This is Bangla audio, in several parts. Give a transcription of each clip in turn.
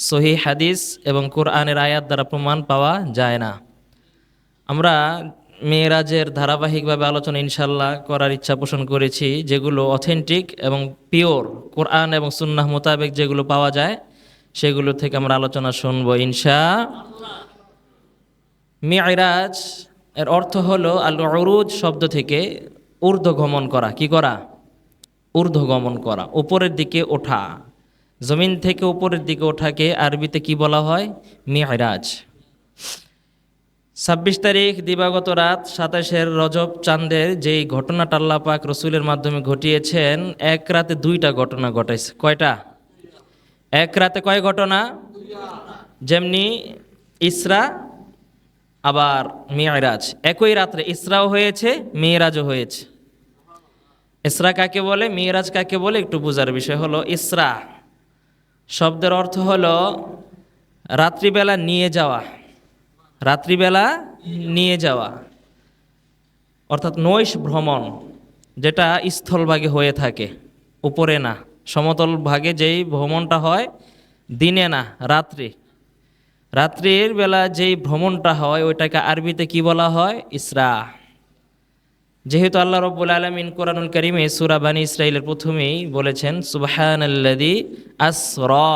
সহিহ হাদিস এবং কোরআনের আয়াত দ্বারা প্রমাণ পাওয়া যায় না। আমরা মেরাজের ধারাবাহিকভাবে আলোচনা ইনশাল্লাহ করার ইচ্ছা পোষণ করেছি, যেগুলো অথেন্টিক এবং পিওর কোরআন এবং সুন্নাহ মোতাবেক যেগুলো পাওয়া যায় সেগুলো থেকে আমরা আলোচনা শুনবো মিরাজ এর অর্থ হলো আল উরুজ শব্দ থেকে ঊর্ধ্বগমন করা। কি করা? ঊর্ধ্বগমন করা, উপরের দিকে ওঠা। জমিন থেকে উপরের দিকে ওঠাকে আরবিতে কি বলা হয়? মিরাজ। ২৬ তারিখ দিবাগত রাত ২৭ রজব চাঁদের যেই ঘটনাটা আল্লাহ পাক রসুলের মাধ্যমে ঘটিয়েছেন, এক রাতে দুইটা ঘটনা ঘটাইছে। কয়টা? এক রাতে কয় ঘটনা? যেমনি ইসরা আবার মিরাজ, একই রাত্রে ইসরাও হয়েছে, মিরাজও হয়েছে। ইসরা কাকে বলে, মিরাজ কাকে বলে একটু বোঝার বিষয় হলো, ইসরা শব্দের অর্থ হলো রাত্রিবেলা নিয়ে যাওয়া। রাত্রিবেলা নিয়ে যাওয়া অর্থাৎ নৈশ ভ্রমণ, যেটা স্থলভাগে হয়ে থাকে, উপরে না। সমতল ভাগে যেই ভ্রমণটা হয় দিনে না, রাত্রির বেলা যেই ভ্রমণটা হয় ওইটাকে আরবিতে কি বলা হয়? ইসরা। যেহেতু আল্লাহ রাব্বুল আলামিন কোরআনুল কারীমে সূরা বানী ইসরাঈলের প্রথমেই বলেছেন সুবহানাল্লাযী আসরা।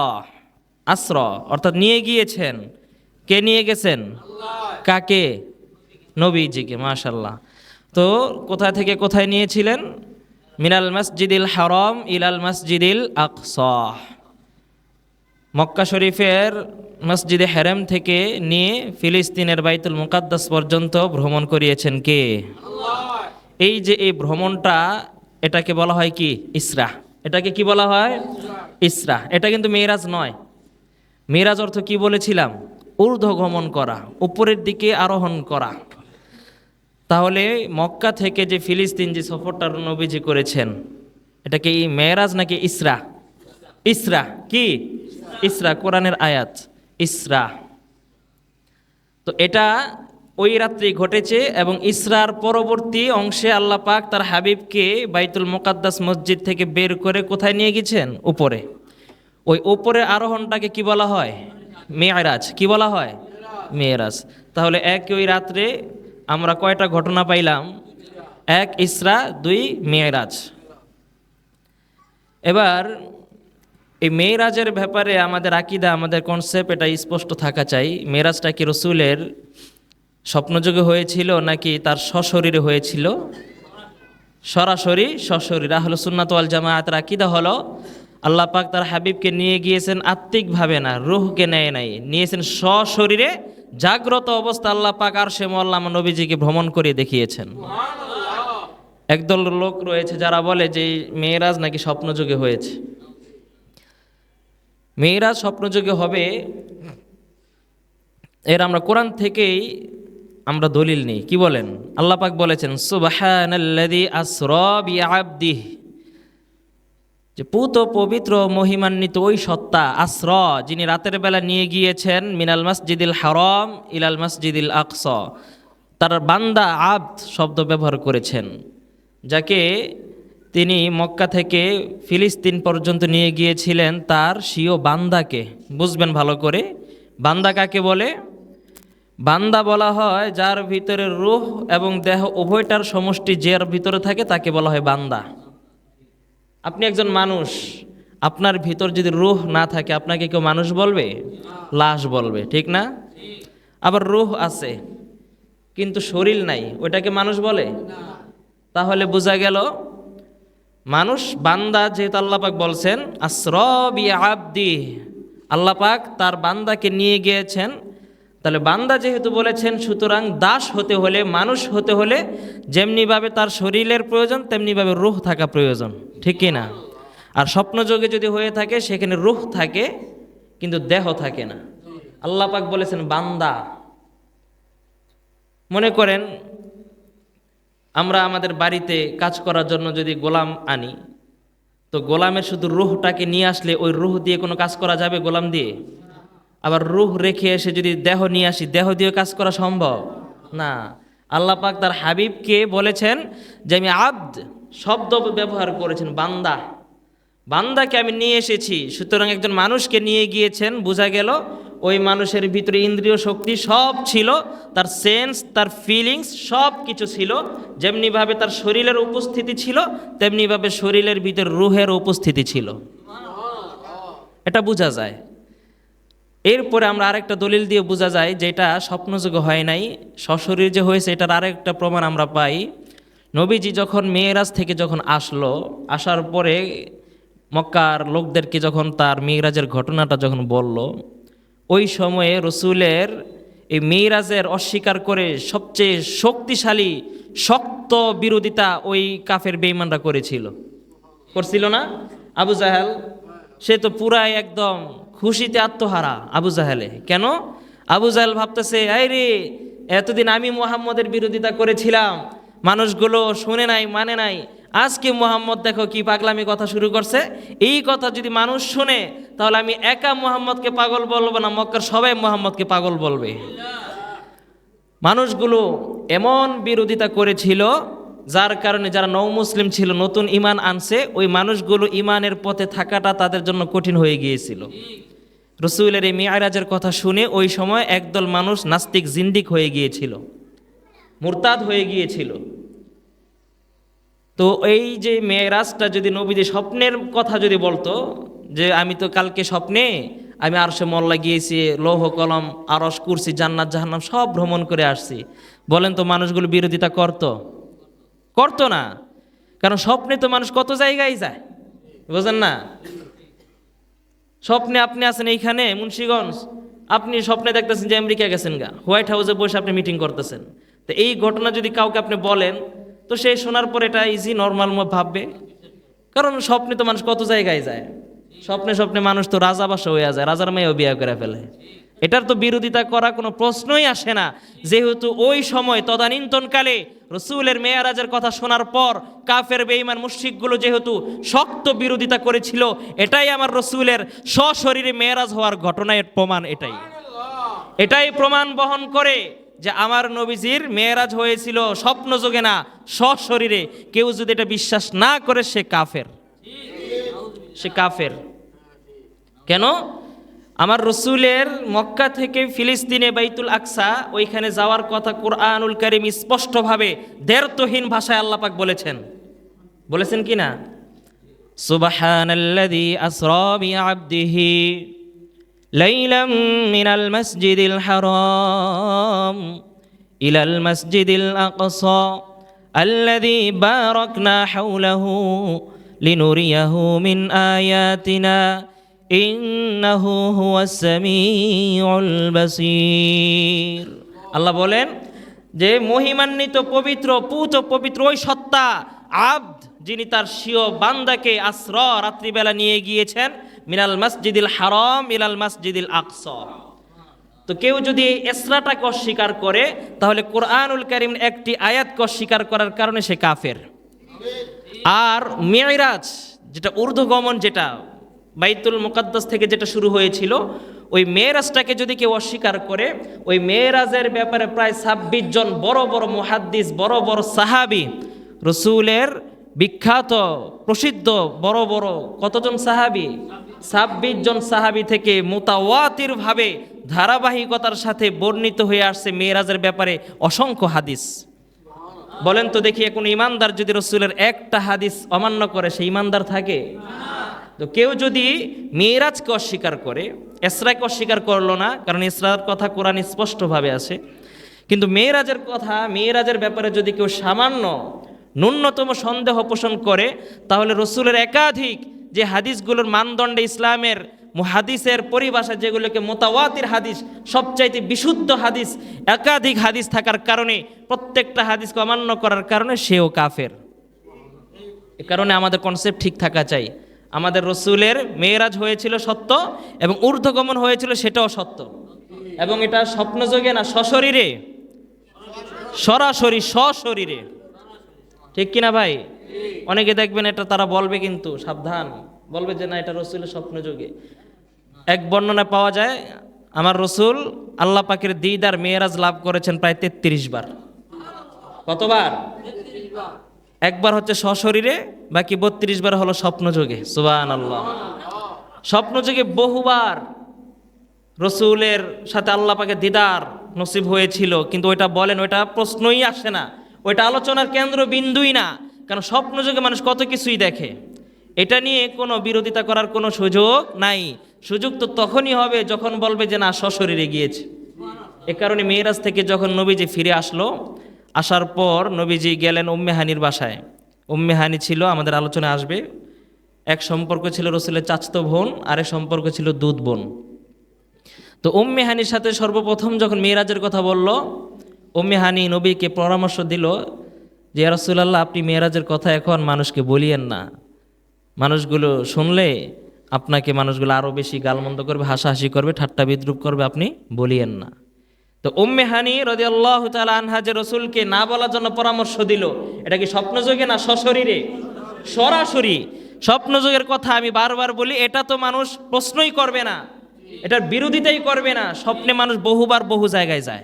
আসরা অর্থাৎ নিয়ে গিয়েছেন। কে নিয়ে গেছেন? কাকে? নবীজিকে। মাশাআল্লাহ। তো কোথা থেকে কোথায় নিয়েছিলেন? মিনাল মসজিদিল হারাম ইলাল মসজিদিল আকসা। মক্কা শরীফের মসজিদে হারাম থেকে নিয়ে ফিলিস্তিনের বাইতুল মুকাদ্দাস পর্যন্ত ভ্রমণ করিয়েছেন কে? এই যে এই ভ্রমণটা, এটাকে বলা হয় কি? ইসরা। এটাকে কি বলা হয়? ইসরা। এটা কিন্তু মেরাজ নয়। মেরাজ অর্থ কি বলেছিলাম? ঊর্ধ্বগমন করা, উপরের দিকে আরোহণ করা। তাহলে মক্কা থেকে যে ফিলিস্তিন যে সফরটা নবীজি করেছেন, এটা কি মেরাজ নাকি ইসরা? ইসরা। কি? ইসরা, কোরআনের আয়াত ইসরা। তো এটা ওই রাত্রি ঘটেছে এবং ইসরার পরবর্তী অংশে আল্লাহ পাক তার হাবিবকে বাইতুল মুকাদ্দাস মসজিদ থেকে বের করে কোথায় নিয়ে গেছেন? উপরে। ওই উপরে আরোহণটাকে কি বলা হয়? মেরাজ। কি বলা হয়? মেরাজ। তাহলে এক ওই রাত্রে আমরা কয়টা ঘটনা পাইলাম? এক ইসরা, দুই মেরাজ। এবার এই মেরাজের ব্যাপারে আমাদের আকীদা, আমাদের কনসেপ্ট এটা স্পষ্ট থাকা চাই। মেরাজটা কি রসুলের স্বপ্নযোগে হয়েছিল নাকি তার সশরীরে হয়েছিল? সরাসরি সশরীর। আহলে সুন্নাত ওয়াল জামায়াতের আকীদা হলো আল্লাহ পাক তার হাবিবকে নিয়ে গিয়েছেন আত্মিকভাবে না, রূহকে নেয় নাই, নিয়েছেন সশরীরে। জাগ্রত অবস্থা আল্লাহ পাক আরশে মুআল্লা নবীজিকে ভ্রমণ করে দেখিয়েছেন। একদল লোক রয়েছে যারা বলে যে মেরাজ নাকি স্বপ্নযোগে হয়েছে। মেরাজ স্বপ্নযোগে হবে এর আমরা কোরআন থেকেই আমরা দলিল নেই। কি বলেন? আল্লাহ পাক বলেছেন সুবহানাল্লাযী আসরা বিআবদিহি, যে পুত পবিত্র মহিমান্বিত ওই সত্তা আসরা, যিনি রাতের বেলা নিয়ে গিয়েছেন মিনাল মসজিদিল হারাম ইলাল মসজিদিল আকসা। তার বান্দা আবদ শব্দ ব্যবহার করেছেন, যাকে তিনি মক্কা থেকে ফিলিস্তিন পর্যন্ত নিয়ে গিয়েছিলেন তার স্বীয় বান্দাকে। বুঝবেন ভালো করে, বান্দা কাকে বলে? বান্দা বলা হয় যার ভিতরে রূহ এবং দেহ উভয়টার সমষ্টি যার ভিতরে থাকে তাকে বলা হয় বান্দা। আপনি একজন মানুষ, আপনার ভিতর যদি রূহ না থাকে আপনাকে কেউ মানুষ বলবে? লাশ বলবে, ঠিক না? আবার রূহ আছে কিন্তু শরীর নাই, ওইটাকে মানুষ বলে? তাহলে বোঝা গেল মানুষ বান্দা, যেহেতু আল্লাহ পাক বলছেন আসরা বিআবদি, আল্লাহ পাক তার বান্দাকে নিয়ে গিয়েছেন। তাহলে বান্দা যেহেতু বলেছেন, সুতরাং দাস হতে হলে, মানুষ হতে হলে যেমনিভাবে তার শরীরের প্রয়োজন তেমনিভাবে রূহ থাকা প্রয়োজন, ঠিক কি না? আর স্বপ্নযোগে যদি হয়ে থাকে সেখানে রূহ থাকে কিন্তু দেহ থাকে না। আল্লাহ পাক বলেছেন বান্দা। মনে করেন আমরা আমাদের বাড়িতে কাজ করার জন্য যদি গোলাম আনি, তো গোলামের শুধু রূহটাকে নিয়ে আসলে ওই রূহ দিয়ে কোনো কাজ করা যাবে? গোলাম দিয়ে। আবার রূহ রেখে এসে যদি দেহ নিয়ে আসি, দেহ দিয়ে কাজ করা সম্ভব না। আল্লাহ পাক তার হাবিবকে বলেছেন যে আমি আবদ শব্দ ব্যবহার করেছেন, বান্দা। বান্দাকে আমি নিয়ে এসেছি, সুতরাং একজন মানুষকে নিয়ে গিয়েছেন, বোঝা গেল ওই মানুষের ভিতরে ইন্দ্রিয় শক্তি সব ছিল, তার সেন্স, তার ফিলিংস সব কিছু ছিল। যেমনিভাবে তার শরীরের উপস্থিতি ছিল, তেমনিভাবে শরীরের ভিতর রুহের উপস্থিতি ছিল। এটা বোঝা যায়। এরপরে আমরা আরেকটা দলিল দিয়ে বোঝা যায় যে এটা স্বপ্নযোগ্য হয় নাই, সশরীর যে হয়েছে এটার আরেকটা প্রমাণ আমরা পাই। নবীজি যখন মেয়েরাজ থেকে যখন আসার পরে মক্কার লোকদেরকে যখন তার মেয়েরাজের ঘটনাটা যখন বলল, ওই সময়ে রসুলের এই মেয়েরাজের অস্বীকার করে সবচেয়ে শক্তিশালী শক্ত বিরোধিতা ওই কাফের বেঈমানরা করছিল না? আবু জাহেল, সে তো পুরাই একদম খুশিতে আত্মহারা আবু জাহেলে। কেন? আবু জাহেল ভাবতেছে, এই রে, এতদিন আমি মুহাম্মদের বিরোধিতা করেছিলাম, মানুষগুলো শুনে নাই, মানে নাই, আজকে মুহাম্মদ দেখো কি পাগলামি কথা শুরু করছে। এই কথা যদি মানুষ শুনে তাহলে আমি একা মুহাম্মদকে পাগল বলবো না, মক্কার সবাই মুহাম্মদকে পাগল বলবে। মানুষগুলো এমন বিরোধিতা করেছিল যার কারণে যারা নও মুসলিম ছিল, নতুন ঈমান আনছে, ওই মানুষগুলো ঈমানের পথে থাকাটা তাদের জন্য কঠিন হয়ে গিয়েছিল। রসুলের এই মিআরাজের কথা শুনে ওই সময় একদল মানুষ নাস্তিক জিন্দিক হয়ে গিয়েছিল, মুরতাদ হয়ে গিয়েছিল। তো এই যে মেরাজটা যদি নবীজি স্বপ্নের কথা যদি বলতো, যে আমি তো কালকে স্বপ্নে আমি আরশে মল্লা গিয়েছি, লৌহ কলম, আরশ, কুরসি, জান্নাত জাহান্নাম সব ভ্রমণ করে আসছি, বলেন তো মানুষগুলো বিরোধিতা করতো না? কারণ স্বপ্নে তো মানুষ কত জায়গায় যায়, বুঝেন না? স্বপ্নে আপনি আছেন এইখানে মুন্সিগঞ্জ, আপনি স্বপ্নে দেখতেছেন যে আমেরিকা গেছেন গা, হোয়াইট হাউসে বসে আপনি মিটিং করতেছেন। তো এই ঘটনা যদি কাউকে আপনি বলেন, তো সে শোনার পর এটা ইজি নর্মাল ভাববে, কারণ স্বপ্নে তো মানুষ কত জায়গায় যায়। স্বপ্নে মানুষ তো রাজা বাসা হয়ে যায়, রাজার মেয়েও বিয়ে করে ফেলে। এটার তো বিরোধিতা করা কোনো প্রশ্নই আসে না, যেহেতু ওই সময় তদানীন্তনকালে রসুলের মেয়ারাজের কথা শোনার পর কাফের বেঈমান মুশরিকগুলো যেহেতু শক্ত বিরোধিতা করেছিল, এটাই আমার রসুলের সশরীরে মেয়ারাজ হওয়ার ঘটনার প্রমাণ। এটাই প্রমাণ বহন করে যে আমার নবীজির মেয়ারাজ হয়েছিল স্বপ্নযোগে না, সশরীরে। কেউ যদি এটা বিশ্বাস না করে সে কাফের। কেন? আমার রসুলের মক্কা থেকে ফিলিস্তিনে বাইতুল আকসা ওইখানে যাওয়ার কথা কুরআনুল কারীম স্পষ্টভাবে দ্ব্যর্থহীন ভাষায় আল্লাহ পাক বলেছেন কি না? সুবহানাল্লাযী আসরা বিআবদিহি লাইলাম মিনাল মাসজিদিল হারাম ইলাল মাসজিদিল আকসা আল্লাযী বারাকনা হাওলাহু লিনুরিয়াহু মিন আয়াতিনা ইন্নাহু হুয়াস সামিউল বাসীর। আল্লাহ বলেন যে মহিমান্বিত পবিত্র, পুত পবিত্র ওই সত্তা আব্দ, যিনি তার স্বীয় বান্দাকে আসরা, রাত্রিবেলা নিয়ে গিয়েছেন, মিনাল মাসজিদিল হারাম ইলাল মাসজিদিল আকসা। তো কেউ যদি ইসরাটাকে অস্বীকার করে, তাহলে কোরআনুল কারীম একটি আয়াতকে অস্বীকার করার কারণে সে কাফের। আর মিরাজ, যেটা ঊর্ধ্বগমন, যেটা বাইতুল মুকাদ্দাস থেকে যেটা শুরু হয়েছিল, ওই মেরাজটাকে যদি কেউ অস্বীকার করে, ওই মেরাজের ব্যাপারে প্রায় 26 জন বড় বড় মুহাদ্দিস, বড় বড় সাহাবী, রসুলের বিখ্যাত প্রসিদ্ধ বড় বড় কতজন সাহাবী? 26 জন সাহাবী থেকে মুতাওয়াতির ভাবে ধারাবাহিকতার সাথে বর্ণিত হয়ে আসছে মেরাজের ব্যাপারে অসংখ্য হাদিস। বলেন তো দেখি, এখন ইমানদার যদি রসুলের একটা হাদিস অমান্য করে, সে ইমানদার থাকে? তো কেউ যদি মেরাজকে অস্বীকার করে, ইসরাকে অস্বীকার করলো না, কারণ ইসরার কথা কোরআন স্পষ্টভাবে আছে, কিন্তু মেরাজের ব্যাপারে যদি কেউ সামান্য ন্যূনতম সন্দেহ পোষণ করে, তাহলে রসুলের একাধিক যে হাদিসগুলোর মানদণ্ডে ইসলামের মুহাদ্দিসের পরিভাষা যেগুলোকে মুতাওয়াতির হাদিস, সবচাইতে বিশুদ্ধ হাদিস, একাধিক হাদিস থাকার কারণে প্রত্যেকটা হাদিসকে অমান্য করার কারণে সেও কাফের। এ কারণে আমাদের কনসেপ্ট ঠিক থাকা চাই। আমাদের রসুলের মেরাজ হয়েছিল সত্য, এবং ঊর্ধ্বগমন হয়েছিল সেটাও সত্য, এবং এটা স্বপ্নযোগে না, সশরীরে, সরাসরি সশরীরে। ঠিক কিনা ভাই? অনেকে দেখবেন এটা তারা বলবে, কিন্তু সাবধান, বলবে যে না, এটা রসুলের স্বপ্নযোগে। এক বর্ণনা পাওয়া যায়, আমার রসুল আল্লাহ পাকের দিদার মেরাজ লাভ করেছেন প্রায় 33 বার। কতবার? একবার হচ্ছে সশরীরে, বাকি 32 বার হলো স্বপ্নযোগে। সুবহানাল্লাহ। স্বপ্নযোগে বহুবার রসুলের সাথে আল্লাহ পাকের দিদার নসিব হয়েছিল, কিন্তু ওইটা বলেন ওইটা প্রশ্নই আসে না, ওইটা আলোচনার কেন্দ্রবিন্দুই না। কারণ স্বপ্নযোগে মানুষ কত কিছুই দেখে, এটা নিয়ে কোনো বিরোধিতা করার কোনো সুযোগ নাই। সুযোগ তো তখনই হবে যখন বলবে যে না সশরীরে গিয়েছে। এ কারণে মেরাজ থেকে যখন নবীজি ফিরে আসলো, আসার পর নবীজি গেলেন উম্মে হানির বাসায়। উম্মে হানি ছিল, আমাদের আলোচনায় আসবে, এক সম্পর্ক ছিল রসুলের চাচতো বোন, আরেক সম্পর্ক ছিল দুধ বোন। তো উম্মে হানির সাথে সর্বপ্রথম যখন মেরাজের কথা বলল, উম্মে হানি নবীকে পরামর্শ দিল যে ইয়া রাসূলুল্লাহ, আপনি মেরাজের কথা এখন মানুষকে বলিয়েন না, মানুষগুলো শুনলে আপনাকে মানুষগুলো আরও বেশি গালমন্দ করবে, হাসাহাসি করবে, ঠাট্টা বিদ্রুপ করবে, আপনি বলিয়েন না। তো উম্মে হানি রাদিয়াল্লাহু তাআলা আনহা যে রসুলকে না বলার জন্য পরামর্শ দিল, এটা কি স্বপ্নযোগে না সশরীরে? সরাসরি। স্বপ্নযোগের কথা আমি বারবার বলি, এটা তো মানুষ প্রশ্নই করবে না, এটার বিরোধিতাই করবে না। স্বপ্নে মানুষ বহুবার বহু জায়গায় যায়,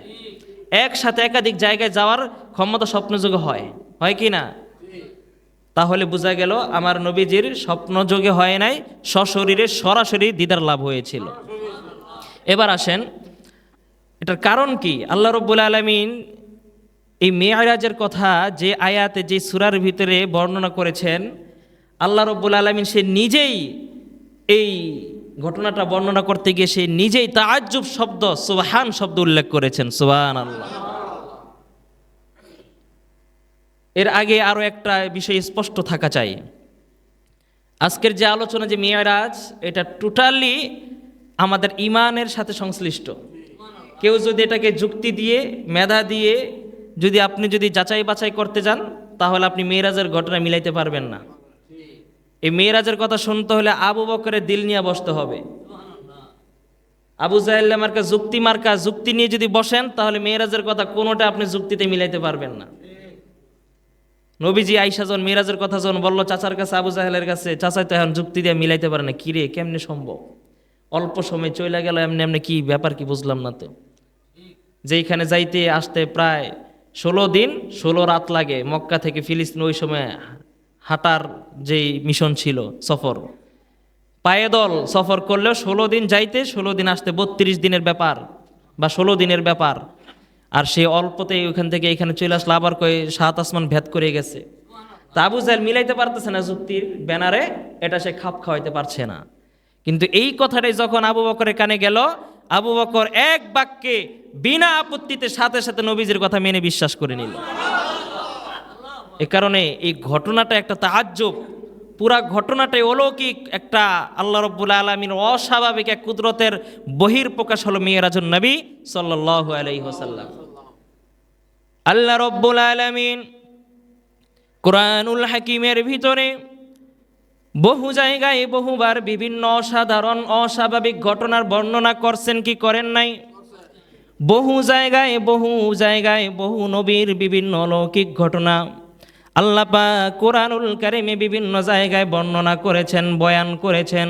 একসাথে একাধিক জায়গায় যাওয়ার ক্ষমতা স্বপ্নযোগে হয়, হয় কি না? তাহলে বোঝা গেল আমার নবীজির স্বপ্নযোগে হয় নাই, সশরীরে সরাসরি দিদার লাভ হয়েছিল। এবার আসেন, এটার কারণ কি? আল্লাহ রাব্বুল আলামিন এই মেরাজের কথা যে আয়াতে, যে সূরার ভিতরে বর্ণনা করেছেন, আল্লাহ রাব্বুল আলামিন সে নিজেই এই ঘটনাটা বর্ণনা করতে গিয়ে সে নিজেই তাআজ্জুব শব্দ, সুবহান শব্দ উল্লেখ করেছেন। সুবহানাল্লাহ। এর আগে আরো একটা বিষয় স্পষ্ট থাকা চাই। আজকের যে আলোচনা, যে মেরাজ, এটা টোটালি আমাদের ইমানের সাথে সংশ্লিষ্ট। কেউ যদি এটাকে যুক্তি দিয়ে, মেধা দিয়ে আপনি যদি যাচাই বাছাই করতে যান, তাহলে আপনি মেরাজের ঘটনা মিলাইতে পারবেন না। এই মেরাজের কথা শুনতে হলে আবু বকরের দিল নিয়ে বসতে হবে। আবু জাহেল মার্কা যুক্তি নিয়ে যদি বসেন, তাহলে মেরাজের কথা কোনোটা আপনি যুক্তিতে মিলাইতে পারবেন না। নবীজি আয়েশা যখন মেরাজের কথা যখন বলল চাচার কাছে, আবু জাহেলের কাছে, চাচা তো এখন যুক্তি দিয়ে মিলাইতে পারে না। কিরে, কেমনে সম্ভব? অল্প সময় চলে গেল, এমনি এমনি, কি ব্যাপার, কি বুঝলাম না তো। যেইখানে যাইতে আসতে প্রায় 16 দিন 16 রাত লাগে, মক্কা থেকে ফিলিস্তিন ওই সময় হাঁটার যেই মিশন ছিল, সফর, পায়েদল সফর করলেও 16 দিন যাইতে 16 দিন আসতে 32 দিনের ব্যাপার বা 16 দিনের ব্যাপার। আর সে অল্পতেই ওইখান থেকে এখানে চলে আসলে, আবার কয়ে 7 আসমান ভেদ করে গেছে। তা আবু জাহেল মিলাইতে পারতেছে না যুক্তির ব্যানারে, এটা সে খাপ খাওয়াইতে পারছে না। কিন্তু এই কথাটাই যখন আবু বকরের কানে গেল, আবু বকর এক বাক্যে বিনা আপত্তিতে সাথে সাথে নবীজির কথা মেনে বিশ্বাস করে নিল। এ কারণে এই ঘটনাটা একটা তাআজ্জুব, পুরা ঘটনাটাই অলৌকিক একটা, আল্লাহ রাব্বুল আলামিন অস্বাভাবিক এক কুদরতের বহির্প্রকাশ হলো মিরাজুন নবী সাল্লাল্লাহু আলাইহি ওয়াসাল্লাম। আল্লাহ রাব্বুল আলামিন কুরআনুল হাকিমের ভিতরে বহু জায়গায় বহুবার বিভিন্ন অসাধারণ অস্বাভাবিক ঘটনার বর্ণনা করছেন, কি করেন নাই? বহু জায়গায় বহু নবীর বিভিন্ন অলৌকিক ঘটনা আল্লাহ পাক কুরআনুল কারীমে বিভিন্ন জায়গায় বর্ণনা করেছেন, বয়ান করেছেন।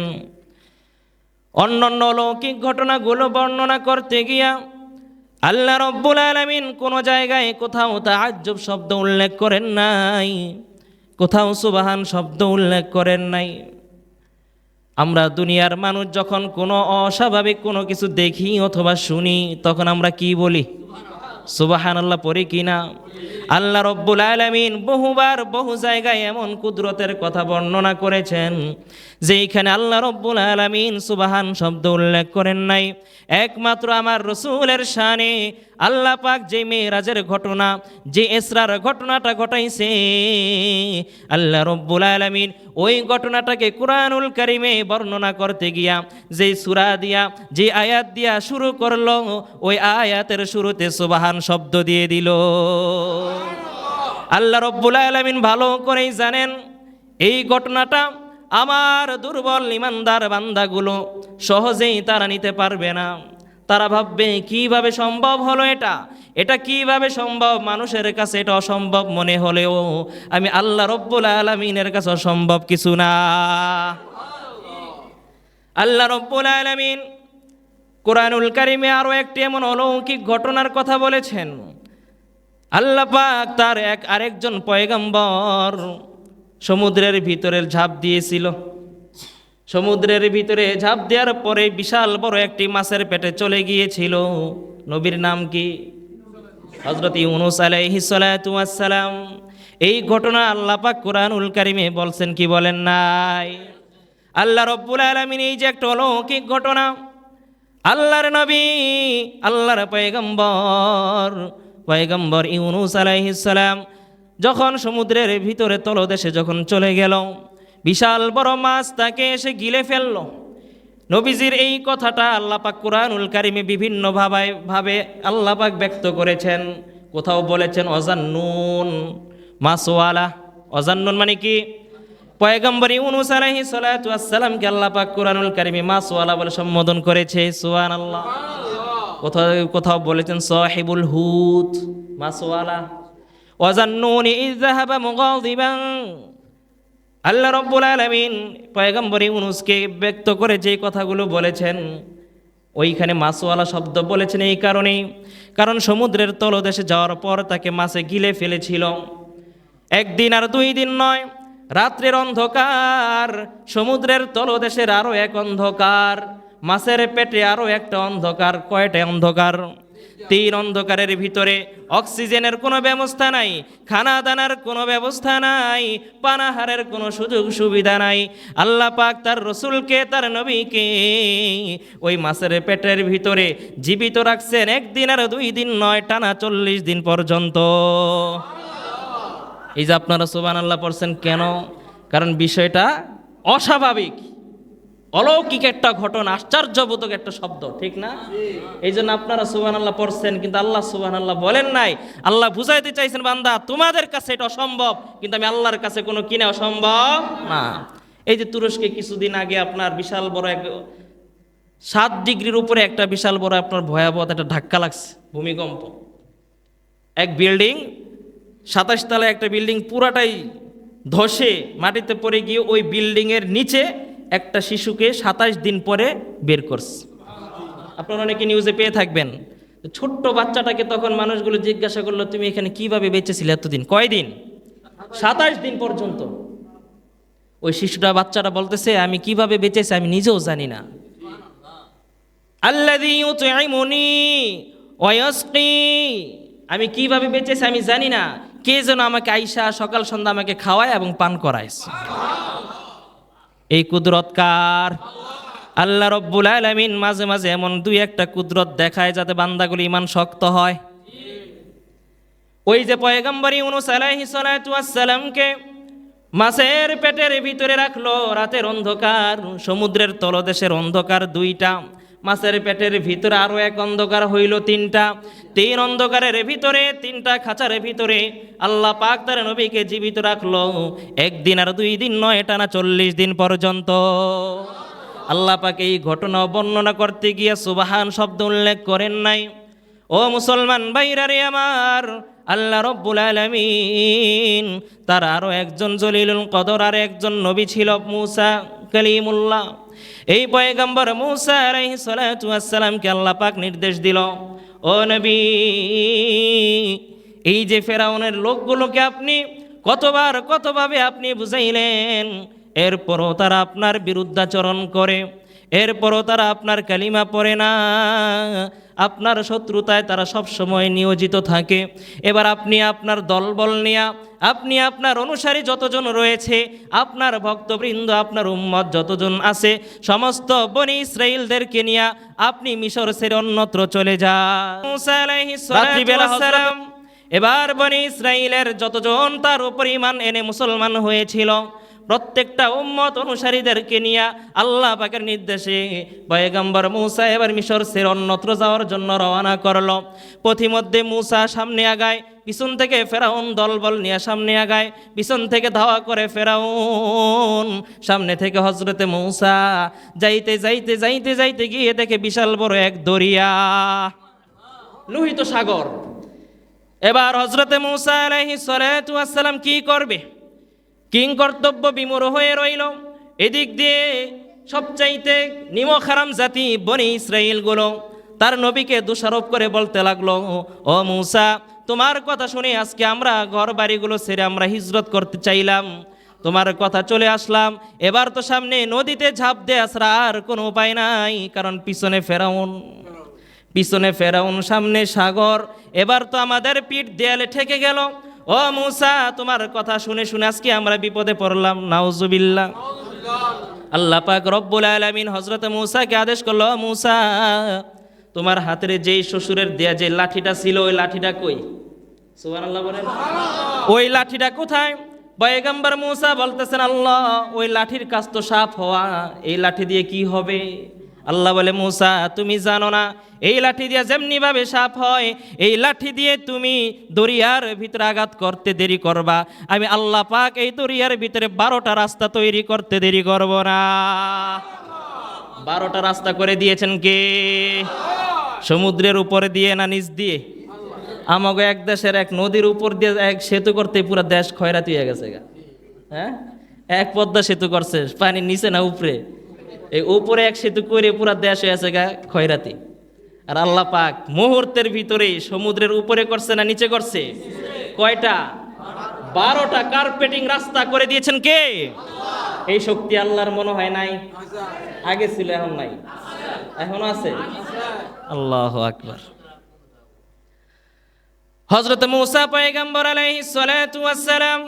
অন্যান্য অলৌকিক ঘটনাগুলো বর্ণনা করতে গিয়া আল্লাহ রাব্বুল আলামিন কোন জায়গায় কোথাও তাআজ্জুব শব্দ উল্লেখ করেন নাই, কোথাও সুবহান শব্দ উল্লেখ করেন নাই। আমরা দুনিয়ার মানুষ যখন কোনো অস্বাভাবিক কোনো কিছু দেখি অথবা শুনি, তখন আমরা কি বলি? সুবহানাল্লাহ পড়ি কিনা? আল্লাহ রাব্বুল আলামিন বহুবার বহু জায়গায় এমন কুদরতের কথা বর্ণনা করেছেন যেইখানে আল্লাহ রাব্বুল আলামিন সুবহান শব্দ উল্লেখ করেন নাই। একমাত্র আমার রসুলের শানে আল্লাহ পাক যে মেরাজের ঘটনা, যে ইসরার ঘটনাটা ঘটাইছে, আল্লাহ রাব্বুল আলামিন ওই ঘটনাটাকে কুরআনুল কারীমে বর্ণনা করতে গিয়া যে সূরা দিয়া, যে আয়াত দিয়া শুরু করলো, ওই আয়াতের শুরুতে সুবহান শব্দ দিয়ে দিল। আল্লাহ রাব্বুল আলামিন ভালো করেই জানেন এই ঘটনাটা আমার দুর্বল ঈমানদার বান্দাগুলো সহজেই তারা নিতে পারবে না। তারা ভাববে কিভাবে সম্ভব হলো এটা কিভাবে সম্ভব? মানুষের কাছে এটা অসম্ভব মনে হলেও আমি আল্লাহ রাব্বুল আলামিনের কাছে অসম্ভব কিছু না। আল্লাহ রাব্বুল আলামিন কুরআনুল কারীমে আরো একটি এমন অলৌকিক ঘটনার কথা বলেছেন আল্লাহ পাক তার আরেকজন পয়গম্বর সমুদ্রের ভিতরে ঝাঁপ দিয়েছিল। সমুদ্রের ভিতরে ঝাঁপ দেওয়ার পরে বিশাল বড় একটি মাছের পেটে চলে গিয়েছিল। নবীর নাম কি? হযরত ইউনূস আলাইহিস সালাতু ওয়াস সালাম। এই ঘটনা আল্লাহ পাক কোরআনুল কারীমে বলছেন কি বলেন নাই? আল্লাহ রব্বুল আলামিন এই যে একটা অলৌকিক ঘটনা, আল্লাহর নবী, আল্লাহর পয়গম্বর ইউনূস আলাইহিস সালাম যখন সমুদ্রের ভিতরে তলদেশে যখন চলে গেল, বিশাল বড় মাছ তাকে এসে গিলে ফেলল। নবীজির এই কথাটা আল্লাহ পাক কোরআনুল কারীমে বিভিন্ন ভাবে আল্লাহ পাক ব্যক্ত করেছেন। কোথাও বলেছেন অজান্নুন মাছওয়ালা। অজান্নুন মানে কি? পয়গম্বর ইউনূস আলাইহিস সালাতু ওয়াস সালামকে আল্লাহ পাক কোরআনুল কারীমে মাছওয়ালা বলে সম্বোধন করেছে। সুবহানাল্লাহ। কোথাও বলেছেন সাহিবুল হুত, মাছওয়ালা। ওয়াজান্নুনি ইয যাহাবা মুগাযিবান। আল্লাহ রাব্বুল আলামিন পয়গম্বর ইউনূসকে ব্যক্ত করে যে কথাগুলো বলেছেন, ওইখানে মাছওয়ালা শব্দ বলেছেন এই কারণেই, কারণ সমুদ্রের তলদেশে যাওয়ার পর তাকে মাছে গিলে ফেলেছিল। একদিন আর 2 দিন নয়, রাত্রের অন্ধকার, সমুদ্রের তলদেশের আরো এক অন্ধকার, মাছের পেটে আরো একটা অন্ধকার। কয়টা অন্ধকার? 3 অন্ধকারের ভিতরে অক্সিজেনের কোনো ব্যবস্থা নাই, খানা দানার কোনো ব্যবস্থা নাই, পানাহারের কোনো সুযোগ সুবিধা নাই। আল্লাহ পাক তার রসুলকে, তার নবীকে ওই মাছের পেটের ভিতরে জীবিত রাখছেন 1 দিন আর 2 দিন নয়, টানা 40 দিন পর্যন্ত। এই যে আপনারা সুবহানাল্লাহ পড়ছেন কেন? কারণ বিষয়টা অস্বাভাবিক, অলৌকিক একটা ঘটনা, আশ্চর্যবোধক একটা শব্দ, ঠিক না? এই জন্য আপনারা সুবহানাল্লাহ পড়ছেন, কিন্তু আল্লাহ সুবহানাল্লাহ বলেন নাই। আল্লাহ বুঝাইতে চাইছেন, বান্দা তোমাদের কাছে এটা অসম্ভব, কিন্তু আমি আল্লাহর কাছে কোনো কিনা অসম্ভব না। এই যে তুরস্কে কিছুদিন আগে আপনার বিশাল বড় 7 ডিগ্রির উপরে একটা বিশাল বড় আপনার ভয়াবহ একটা ধাক্কা লাগছে, ভূমিকম্প। এক বিল্ডিং, 27 তলায় একটা বিল্ডিং পুরাটাই ধসে মাটিতে পড়ে গিয়ে ওই বিল্ডিংয়ের নিচে একটা শিশুকে 27 দিন পরে বের করছে। আপনারা অনেকে নিউজে পেয়ে থাকবেন। ছোট্ট বাচ্চাটাকে তখন মানুষগুলো জিজ্ঞাসা করলো, তুমি এখানে কিভাবে বেঁচেছিলে এতদিন? কয়দিন? 27 দিন পর্যন্ত। ওই শিশুটা, বাচ্চাটা বলতেছে, আমি কিভাবে বেঁচেছি আমি নিজেও জানি না। আল্লাযী ইউতঈমুনি ওয়া ইয়াসকি, আমি কিভাবে বেঁচেছি আমি জানি না, কে যেন আমাকে আইসা সকাল সন্ধ্যা আমাকে খাওয়ায় এবং পান করায়। এই কুদরত কার? আল্লাহ রব্বুল আলামিন মাঝে মাঝে এমন 2-1টা কুদরত দেখায় যাতে বান্দাগুলো ঈমান শক্ত হয়। ওই যে পয়গম্বর ইউনূস আলাইহিস সালাতু ওয়াস সালামকে মাছের পেটের ভিতরে রাখলো, রাতের অন্ধকার, সমুদ্রের তলদেশের অন্ধকার 2টা, মাছের পেটের ভিতরে আরো এক অন্ধকার হইল 3টা। 3 অন্ধকারের ভিতরে 3টা খাঁচার ভিতরে আল্লাহ পাক তার নবীকে জীবিত রাখলো 1 দিন আর 2 দিন নয়, টানা 40 দিন পর্যন্ত। আল্লাহ পাক এই ঘটনা বর্ণনা করতে গিয়ে সুবহান শব্দ উল্লেখ করেন নাই। ও মুসলমান ভাইরা রে আমার, আল্লাহ রব্বুল আলামিন তার আরো একজন জলিলুল কদর আর একজন নবী ছিল, মূসা কালিমুল্লাহ। এই পয়গম্বর মূসা আলাইহিস সালাতু ওয়াস সালামকে আল্লাহ পাক নির্দেশ দিল, ও নবী, এই যে ফেরাউনের লোকগুলোকে আপনি কতভাবে আপনি বুঝাইলেন, এরপরও তারা আপনার বিরুদ্ধাচরণ করে, এরপরও তারা আপনার কালিমা পড়ে না, আপনার শত্রুতায় তারা সব সময় নিয়োজিত থাকে। এবার আপনি আপনার দলবল নিয়া, আপনি আপনার অনুসারী যতজন রয়েছে, আপনার ভক্তবৃন্দ, আপনার উম্মত যতজন আছে, সমস্ত বনি ইসরাইলদেরকে নিয়া আপনি মিশর ছেড়ে অন্যত্র চলে যান। মূসা আলাইহিস সালাম এবার বনি ইসরাইলের যতজন তার উপর ঈমান এনে মুসলমান হয়েছিল, প্রত্যেকটা উম্মত অনুসারীদেরকে নিয়ে আল্লাহ পাকের নির্দেশে পয়গম্বর মূসা এবার মিশর ছেড়ে অন্যত্র যাওয়ার জন্য রওনা করল। পথিমধ্যে মূসা সামনে আগায়, পিছন থেকে ফেরাউন দলবল নিয়ে সামনে আগায়, পিছন থেকে ধাওয়া করে ফেরাউন, সামনে থেকে হযরতে মূসা যাইতে যাইতে যাইতে যাইতে গিয়ে দেখে বিশাল বড় এক দরিয়া, লোহিত সাগর। এবার হযরতে মূসা আলাইহিস সালাতু ওয়াস সালাম কি করবে? কিং কর্তব্য বিমূঢ় হয়ে রইল। এদিক দিয়ে সবচাইতে নিমখারাম জাতি বনি ইসরাইলগুলো তার নবীকে দোষারোপ করে বলতে লাগলো, ও মূসা, তোমার কথা শুনে আজকে আমরা ঘর বাড়িগুলো ছেড়ে আমরা হিজরত করতে চাইলাম, তোমার কথা চলে আসলাম। এবার তো সামনে নদীতে ঝাঁপ দেয়া ছাড়া আর কোনো উপায় নাই, কারণ পিছনে ফেরাউন, সামনে সাগর। এবার তো আমাদের পিঠ দেয়ালে ঠেকে গেল। ও মূসা, তোমার কথা শুনে শুনে আজকে আমরা বিপদে পড়লাম। নাউজুবিল্লাহ। আল্লাহ পাক রব্বুল আলামিন হযরত মূসাকে আদেশ করলো, মূসা, তোমার হাতের যেই শ্বশুরের দেয়া যে লাঠিটা ছিল, ওই লাঠিটা কই? সুবহানাল্লাহ বলেন। ওই লাঠিটা কোথায়? পয়গম্বর মূসা বলতেছেন, আল্লাহ, ওই লাঠির কাজ তো সাপ হওয়া, এই লাঠি দিয়ে কি হবে? আল্লাহ বলে, মূসা, তুমি জানো না এই লাঠি দিয়ে যেমনি ভাবে সাপ হয়, এই লাঠি দিয়ে তুমি দরিয়ার ভিতরে আঘাত করতে দেরি করবা, আমি আল্লাহ পাক এই দরিয়ার ভিতরে 12টা রাস্তা তৈরি করতে দেরি করব না। 12টা রাস্তা করে দিয়েছেন কে? সমুদ্রের উপরে দিয়ে না নিচ দিয়ে? আমাকে এক দেশের এক নদীর উপর দিয়ে এক সেতু করতে পুরো দেশ ক্ষয়রাতি হয়ে গেছে গা। হ্যাঁ, এক পদ্মা সেতু করছে, পানির নিচে না উপরে, এই উপরে এক সেতু করে পুরো দেশ হয়ে গেছে গা ক্ষয়রাতি। আর আল্লাহ পাক মুহূর্তের ভিতরে সমুদ্রের উপরে করছে না নিচে করছে? কয়টা? 12টা কার্পেটিং রাস্তা করে দিয়েছেন কে? এই শক্তি আল্লাহর মনে হয় নাই? আগে ছিল, এখন নাই? এখনো আছে? আল্লাহু আকবার। হযরত মূসা পয়গম্বর আলাইহিস সালাতু ওয়াস সালাম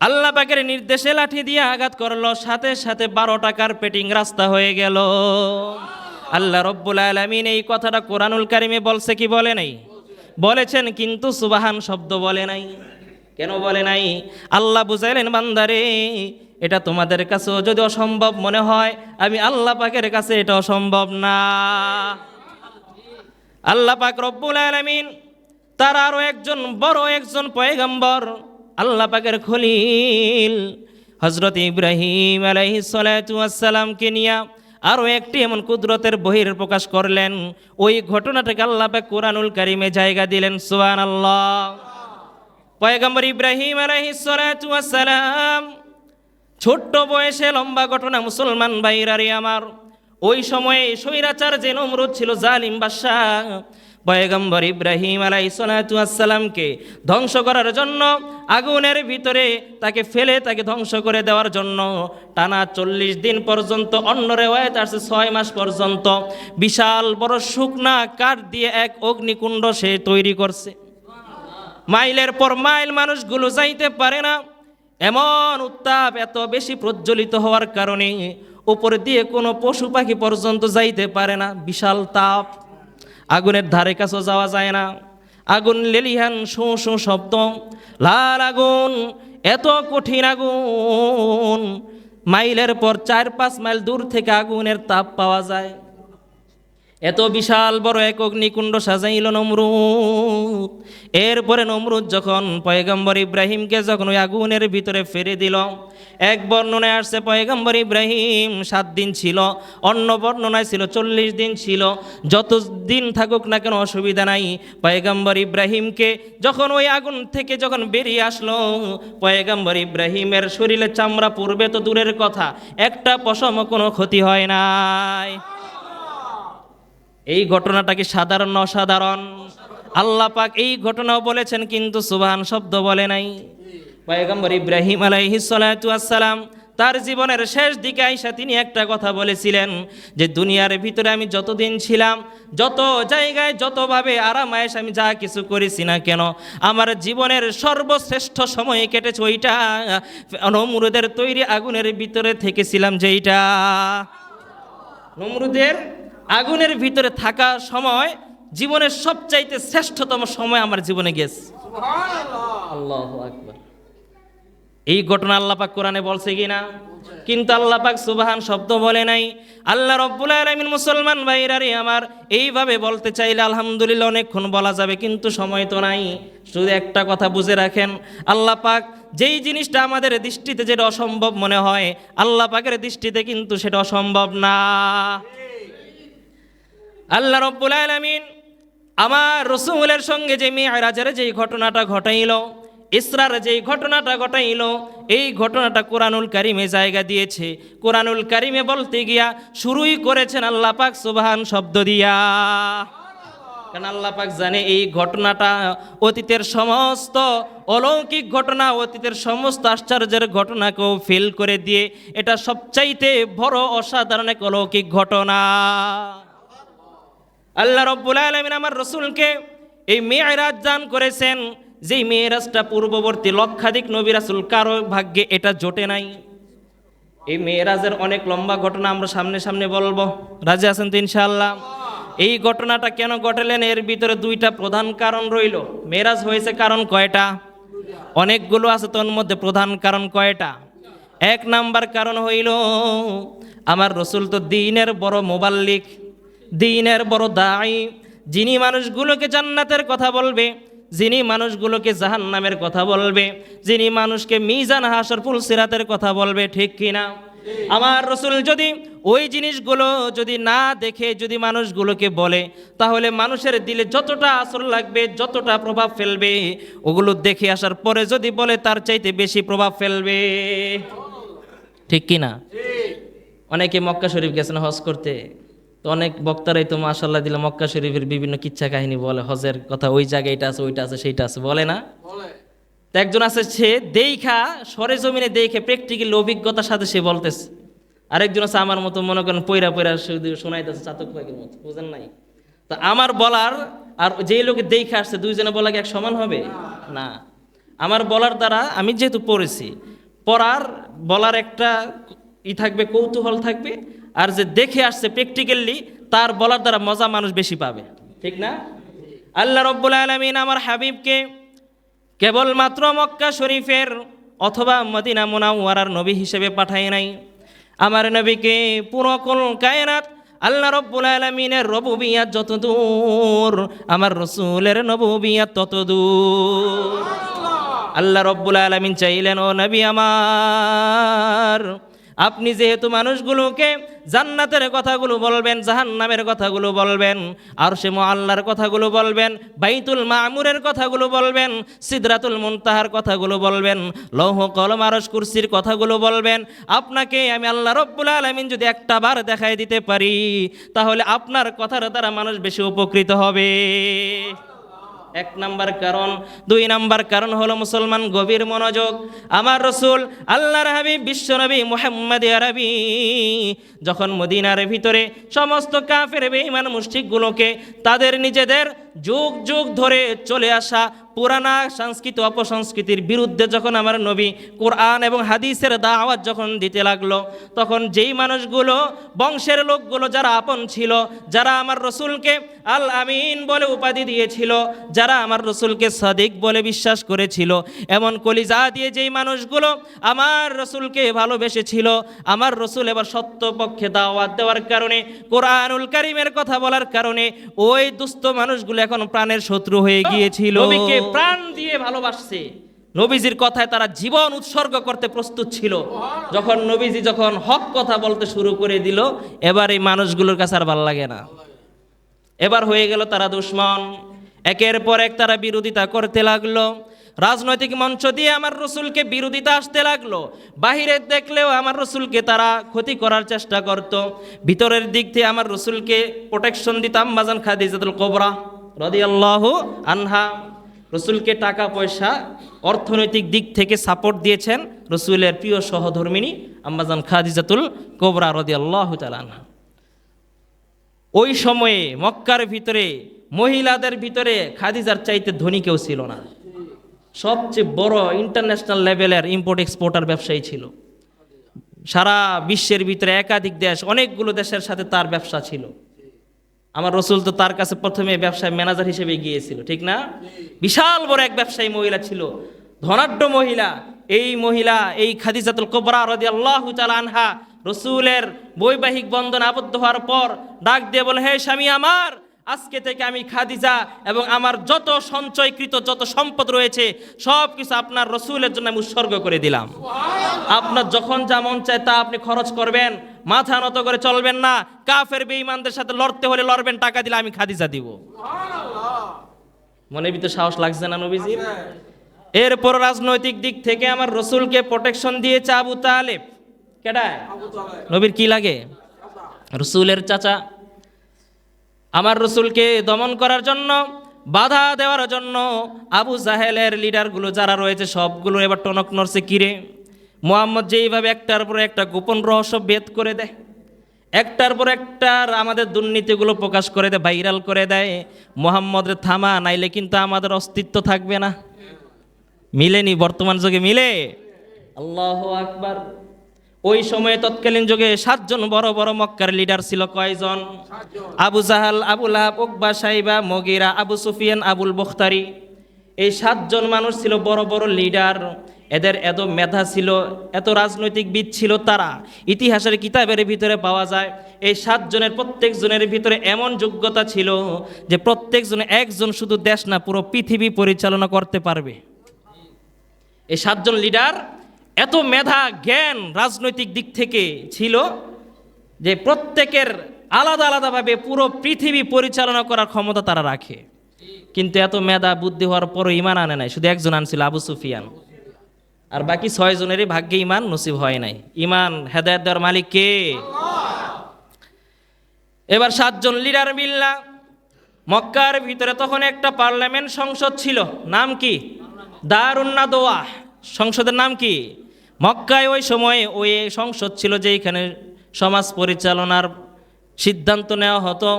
আল্লাহ পাকের নির্দেশে লাঠি দিয়ে আঘাত করলো, সাথে সাথে 12টা কার্পেটিং রাস্তা হয়ে গেল। আল্লাহ রব্বুল আলামিন এই কথাটা কোরআনুল কারিমে বলছে কি বলে নাই? বলেছেন, কিন্তু সুবহান শব্দ বলে নাই। কেন বলে নাই? আল্লাহ বুঝাইলেন, বান্দারে, এটা তোমাদের কাছেও যদি অসম্ভব মনে হয়, আমি আল্লাহ পাকের কাছে এটা অসম্ভব না। আল্লাহ পাক রব্বুল আলামিন তার আরো একজন পয়গম্বর, আল্লাহ পাকের খলিল হযরত ইব্রাহিম আলাইহিস সালাতু ওয়াস সালামকে নিয়ে আরো একটি এমন কুদরতের বহির প্রকাশ করলেন। ওই ঘটনাটাকে আল্লাহ পাক কোরআনুল কারিমে জায়গা দিলেন। সুবহানাল্লাহ। পয়গম্বর ইব্রাহিম আলাইহিস সালাতু ওয়াস সালাম ছোট্ট বয়সে, লম্বা ঘটনা মুসলমান ভাইরারে আমার, ওই সময়ে স্বৈরাচার যে নমরুদ ছিল, জালিম বাদশা, পয়গম্বর ইব্রাহিম আলাইহিস সালাতু ওয়াস সালামকে ধ্বংস করার জন্য আগুনের ভিতরে তাকে ফেলে তাকে ধ্বংস করে দেওয়ার জন্য টানা 40 দিন পর্যন্ত, অন্য রিওয়ায়াত আছে 6 মাস পর্যন্ত, বিশাল বড় শুকনা কাঠ দিয়ে এক অগ্নিকুণ্ড সে তৈরি করছে। মাইলের পর মাইল মানুষগুলো যাইতে পারে না, এমন উত্তাপ এত বেশি প্রজ্বলিত হওয়ার কারণে উপর দিয়ে কোনো পশু পাখি পর্যন্ত যাইতে পারে না। বিশাল তাপ, আগুনের ধারে কাছে যাওয়া যায় না। আগুন লেলিহান শো শো শব্দ, লাল আগুন, এত কঠিন আগুন, মাইলের পর 4-5 মাইল দূর থেকে আগুনের তাপ পাওয়া যায়। এত বিশাল বড় এক অগ্নিকুণ্ড সাজাইল নমরুদ। এরপরে নমরুদ যখন পয়গম্বর ইব্রাহিমকে যখন ওই আগুনের ভিতরে ফেলে দিল, এক বর্ণনায় আসছে পয়গম্বর ইব্রাহিম 7 দিন ছিল, অন্য বর্ণনায় ছিল 40 দিন ছিল। যত দিন থাকুক না কেন অসুবিধা নাই। পয়গম্বর ইব্রাহিমকে যখন ওই আগুন থেকে যখন বেরিয়ে আসলো, পয়গম্বর ইব্রাহিমের শরীরে চামড়া পড়বে তো দূরের কথা, একটা পশম কোনো ক্ষতি হয় নাই। এই ঘটনাটা কি সাধারণ না অসাধারণ? আল্লাহ পাক এই ঘটনাও বলেছেন, কিন্তু সুবহান শব্দ বলে নাই। পয়গম্বর ইব্রাহিম আলাইহিস সালাতু ওয়াস সালাম তার জীবনের শেষ দিকে আইসা তিনি একটা কথা বলেছিলেন যে, দুনিয়ার ভিতরে আমি যতদিন ছিলাম, যত জায়গায় যতভাবে আরাম আয়েশ আমি যা কিছু করেছি না কেন, আমার জীবনের সর্বশ্রেষ্ঠ সময় কেটেছে ওইটা নমরুদের তৈরি আগুনের ভিতরে থেকেছিলাম, যেইটা নমরুদের আগুনের ভিতরে থাকা সময় জীবনের সবচাইতে শ্রেষ্ঠতম সময় আমার জীবনে গেছে। আল্লাহু আকবার। এই ঘটনা আল্লাহ পাক কোরআনে বলছে কিনা? কিন্তু আল্লাহ পাক সুবহান শব্দ বলে নাই। আল্লাহ রব্বুল আলামিন মুসলমান ভাইরারে আমার এইভাবে বলতে চাইলে আলহামদুলিল্লাহ অনেকক্ষণ বলা যাবে, কিন্তু সময় তো নাই। শুধু একটা কথা বুঝে রাখেন, আল্লাহ পাক যেই জিনিসটা আমাদের দৃষ্টিতে যেটা অসম্ভব মনে হয়, আল্লাহ পাকের দৃষ্টিতে কিন্তু সেটা অসম্ভব না। আল্লাহ রব্বুল আলামিন আমার রাসূলের সঙ্গে যে মিরাজের যেই ঘটনাটা ঘটাইল, ইসরার যেই ঘটনাটা ঘটাইল, এই ঘটনাটা কোরআনুল কারিমে জায়গা দিয়েছে। কোরআনুল কারিমে বলতে গিয়া শুরুই করেছেন আল্লাহ পাক সুবহান শব্দ দিয়া। কারণ আল্লাহ পাক জানে এই ঘটনাটা অতীতের সমস্ত অলৌকিক ঘটনা, অতীতের সমস্ত আশ্চর্যের ঘটনাকেও ফেল করে দিয়ে এটা সবচাইতে বড় অসাধারণ এক অলৌকিক ঘটনা। আল্লাহ রাব্বুল আলামিন আমার রাসূলকে এই মেরাজ দান করেছেন, যেই মেরাজটা পূর্ববর্তী লক্ষাধিক নবী রাসূল কারো ভাগ্যে এটা জোটে নাই। এই মেরাজের অনেক লম্বা ঘটনা আমরা সামনে সামনে বলবো, রাজি আছেন তো ইনশাআল্লাহ? এই ঘটনাটা কেন ঘটালেন এর ভিতরে দুইটা প্রধান কারণ রইল। মেরাজ হয়েছে কারণ কয়টা? অনেকগুলো আছে, তোর মধ্যে প্রধান কারণ কয়টা? এক নাম্বার কারণ হইল আমার রাসূল তো দ্বীনের বড় মুবাল্লিগ, দ্বীনের বড় দাঈ, যিনি মানুষগুলোকে জান্নাতের কথা বলবে, যিনি মানুষগুলোকে জাহান্নামের কথা বলবে, যিনি মানুষকে মিজান হাসর ফুলসিরাতের কথা বলবে, ঠিক কিনা? আমার রাসূল যদি ওই জিনিসগুলো যদি না দেখে যদি মানুষগুলোকে বলে, তাহলে মানুষের দিলে যতটা আসর লাগবে, যতটা প্রভাব ফেলবে, ওগুলো দেখে আসার পরে যদি বলে তার চাইতে বেশি প্রভাব ফেলবে, ঠিক কিনা? অনেকে মক্কা শরীফ গেছেন হজ করতে, তো অনেক বক্তারাই তো মাশাআল্লাহ দিলে মক্কা শরীফের বিভিন্ন কিচ্ছা কাহিনী বলে, হজের কথা, ওই জায়গায় এটা আছে, ওইটা আছে, সেইটা আছে, বলে না? তো একজন আছে সে দেখা সরেজমিনে দেখে প্র্যাকটিক্যাল অভিজ্ঞতার সাথে সে বলতেছে, আরেকজন আছে আমার মতো মনে করেন পয়রা পয়রা শুধু শোনাইতেছে চাতক পাখির মতো, বুঝেন নাই? তো আমার বলার আর যেই লোকে দেখে আসছে দুইজনে বলা কি এক সমান হবে? না। আমার বলার দ্বারা আমি যেহেতু পড়েছি, বলার একটা থাকবে, কৌতূহল থাকবে, আর যে দেখে আসছে প্র্যাকটিক্যালি তার বলার দ্বারা মজা মানুষ বেশি পাবে, ঠিক না? আল্লাহ রাব্বুল আলামিন আমার হাবিবকে কেবলমাত্র মক্কা শরীফের অথবা মদিনা মুনাওয়ারার নবী হিসেবে পাঠায় নাই। আমার নবীকে পুরো কুল কায়নাত আল্লাহ রাব্বুল আলামিনের রুবুবিয়্যাত যতদূর, আমার রাসূলের নবুবিয়্যাত ততদূর। আল্লাহ রাব্বুল আলামিন চাইলেন, ও নবী আমার, আপনি যেহেতু মানুষগুলোকে জান্নাতের কথাগুলো বলবেন, জাহান্নামের কথাগুলো বলবেন, আরশে মুআল্লার কথাগুলো বলবেন, বাইতুল মামুরের কথাগুলো বলবেন, সিদরাতুল মুনতাহার কথাগুলো বলবেন, লৌহ কলম আরশ কুরসির কথাগুলো বলবেন, আপনাকে আমি আল্লাহ রাব্বুল আলামিন যদি একটা বার দেখায় দিতে পারি, তাহলে আপনার কথার দ্বারা মানুষ বেশি উপকৃত হবে। এক নাম্বার কারণ। দুই নাম্বার কারণ হলো মুসলমান গভীর মনোযোগ। আমার রাসূল আল্লাহর হাবিব বিশ্বনবী মুহাম্মদ আরবি যখন মদিনার ভিতরে সমস্ত কাফের বেঈমান মুশরিকগুলোকে তাদের নিজেদের যুগ যুগ ধরে চলে আসা পুরানা সংস্কৃতি অপসংস্কৃতির বিরুদ্ধে যখন আমার নবী কোরআন এবং হাদিসের দাওয়াত যখন দিতে লাগলো, তখন যেই মানুষগুলো বংশের লোকগুলো যারা আপন ছিল, যারা আমার রসুলকে আল আমিন বলে উপাধি দিয়েছিল, যারা আমার রসুলকে সাদিক বলে বিশ্বাস করেছিল, এমন কলিজা দিয়ে যেই মানুষগুলো আমার রসুলকে ভালোবেসেছিল, আমার রসুল এবার সত্য পক্ষে দাওয়াত দেওয়ার কারণে, কোরআনুল কারীমের কথা বলার কারণে ওই দুস্থ মানুষগুলো এখন প্রাণের শত্রু হয়ে গিয়েছিল। নবীকে প্রাণ দিয়ে ভালোবাসছে, নবীজির কথায় তারা জীবন উৎসর্গ করতে প্রস্তুত ছিল। যখন নবীজি যখন হক কথা বলতে শুরু করে দিল, এবার এই মানুষগুলোর কাছে আর ভালো লাগে না, এবার হয়ে গেল তারা দুশমন। একের পর এক তারা বিরোধিতা করতে লাগলো। রাজনৈতিক মঞ্চ দিয়ে আমার রসুলকে বিরোধিতা আসতে লাগলো। বাহিরে দেখলেও আমার রসুলকে তারা ক্ষতি করার চেষ্টা করত। ভিতরের দিক থেকে আমার রসুলকে প্রোটেকশন দিতাম আম্মাজান খাদিজাতুল কুবরা রাদিয়াল্লাহু আনহা। রসুলকে টাকা পয়সা অর্থনৈতিক দিক থেকে সাপোর্ট দিয়েছেন রসুলের প্রিয় সহধর্মিনী আম্মাজান খাদিজাতুল কুবরা রাদিয়াল্লাহু তাআলা আনহা। ওই সময়ে মক্কার ভিতরে মহিলাদের ভিতরে খাদিজার চাইতে ধনী কেউ ছিল না। সবচেয়ে বড় ইন্টারন্যাশনাল লেভেলের ইম্পোর্ট এক্সপোর্টার ব্যবসায়ী ছিল। সারা বিশ্বের ভিতরে একাধিক দেশ, অনেকগুলো দেশের সাথে তার ব্যবসা ছিল। আমার রসুল তো তার কাছে প্রথমে ব্যবসায় ম্যানেজার হিসেবে গিয়েছিল, ঠিক না? বিশাল বড় এক ব্যবসায়ী মহিলা ছিল, ধনাঢ্য মহিলা। এই মহিলা, এই খাদিজাতুল কুবরা রাদিয়াল্লাহু তাআলা আনহা, রসুলের বৈবাহিক বন্ধন আবদ্ধ হওয়ার পর ডাক দিয়ে বলে, হে স্বামী আমার, আজকে থেকে আমি খাদিজা এবং আমার যত সঞ্চয়কৃত যত সম্পদ রয়েছে সব কিছু আপনার রসুলের জন্য আমি উৎসর্গ করে দিলাম। আপনার যখন যা মন চায় তা আপনি খরচ করবেন, মাথা নত করে চলবেন না। কাফের বেঈমানদের সাথে লড়তে হলে লড়বেন, টাকা দিলে আমি খাদিজা দিব। মনের ভিতরে সাহস লাগছে না নবীজির? এরপর রাজনৈতিক দিক থেকে আমার রসুলকে প্রোটেকশন দিয়েছে আবু তালেব। কেডা? নবীর কি লাগে? রসুলের চাচা। আমার রসুলকে দমন করার জন্য, বাধা দেওয়ার জন্য আবু জাহেলের লিডারগুলো যারা রয়েছে সবগুলো এবার টনক নড়ছে। কিরে, মুহাম্মদ যেইভাবে একটার পর একটা গোপন রহস্য ভেদ করে দেয়, একটার পর একটার আমাদের দুর্নীতিগুলো প্রকাশ করে দেয়, ভাইরাল করে দেয়, মুহাম্মদের থামা, নাইলে কিন্তু আমাদের অস্তিত্ব থাকবে না। মিলেনি, বর্তমান যুগে মিলে। আল্লাহু আকবার। ওই সময়ে তৎকালীন যুগে 7 জন বড় বড় মক্কার লিডার ছিল। কয়জন? আবু জাহাল, আবু লাহাব, উকবা, সাইবা, মগিরা, আবু সুফিয়ান, আবুল বখতারি। এই 7 জন মানুষ ছিল বড় বড় লিডার। এদের এত মেধা ছিল, এত রাজনৈতিকবিদ ছিল তারা। ইতিহাসের কিতাবের ভিতরে পাওয়া যায় এই 7 জনের প্রত্যেক জনের ভিতরে এমন যোগ্যতা ছিল যে প্রত্যেক জনে একজন শুধু দেশ না, পুরো পৃথিবী পরিচালনা করতে পারবে। এই 7 জন লিডার এত মেধা, জ্ঞান রাজনৈতিক দিক থেকে ছিল যে প্রত্যেকের আলাদা আলাদাভাবে পুরো পৃথিবী পরিচালনা করার ক্ষমতা তারা রাখে। কিন্তু এত মেধা বুদ্ধি হওয়ার পরও ইমান আনে নাই। শুধু একজন আনছিল, আবু সুফিয়ান। আর বাকি 6 জনেরই ভাগ্যে ইমান নসিব হয় নাই। ইমান হেদায়েত দেওয়ার মালিক কে? এবার 7 জন লিডার মিল্লা মক্কার ভিতরে তখন একটা পার্লামেন্ট সংসদ ছিল। নাম কি? দারুন নাদওয়া। সংসদের নাম কি? মক্কায় ওই সময়ে ওই সংসদ ছিল যেখানে সমাজ পরিচালনার সিদ্ধান্ত নেওয়া হতো।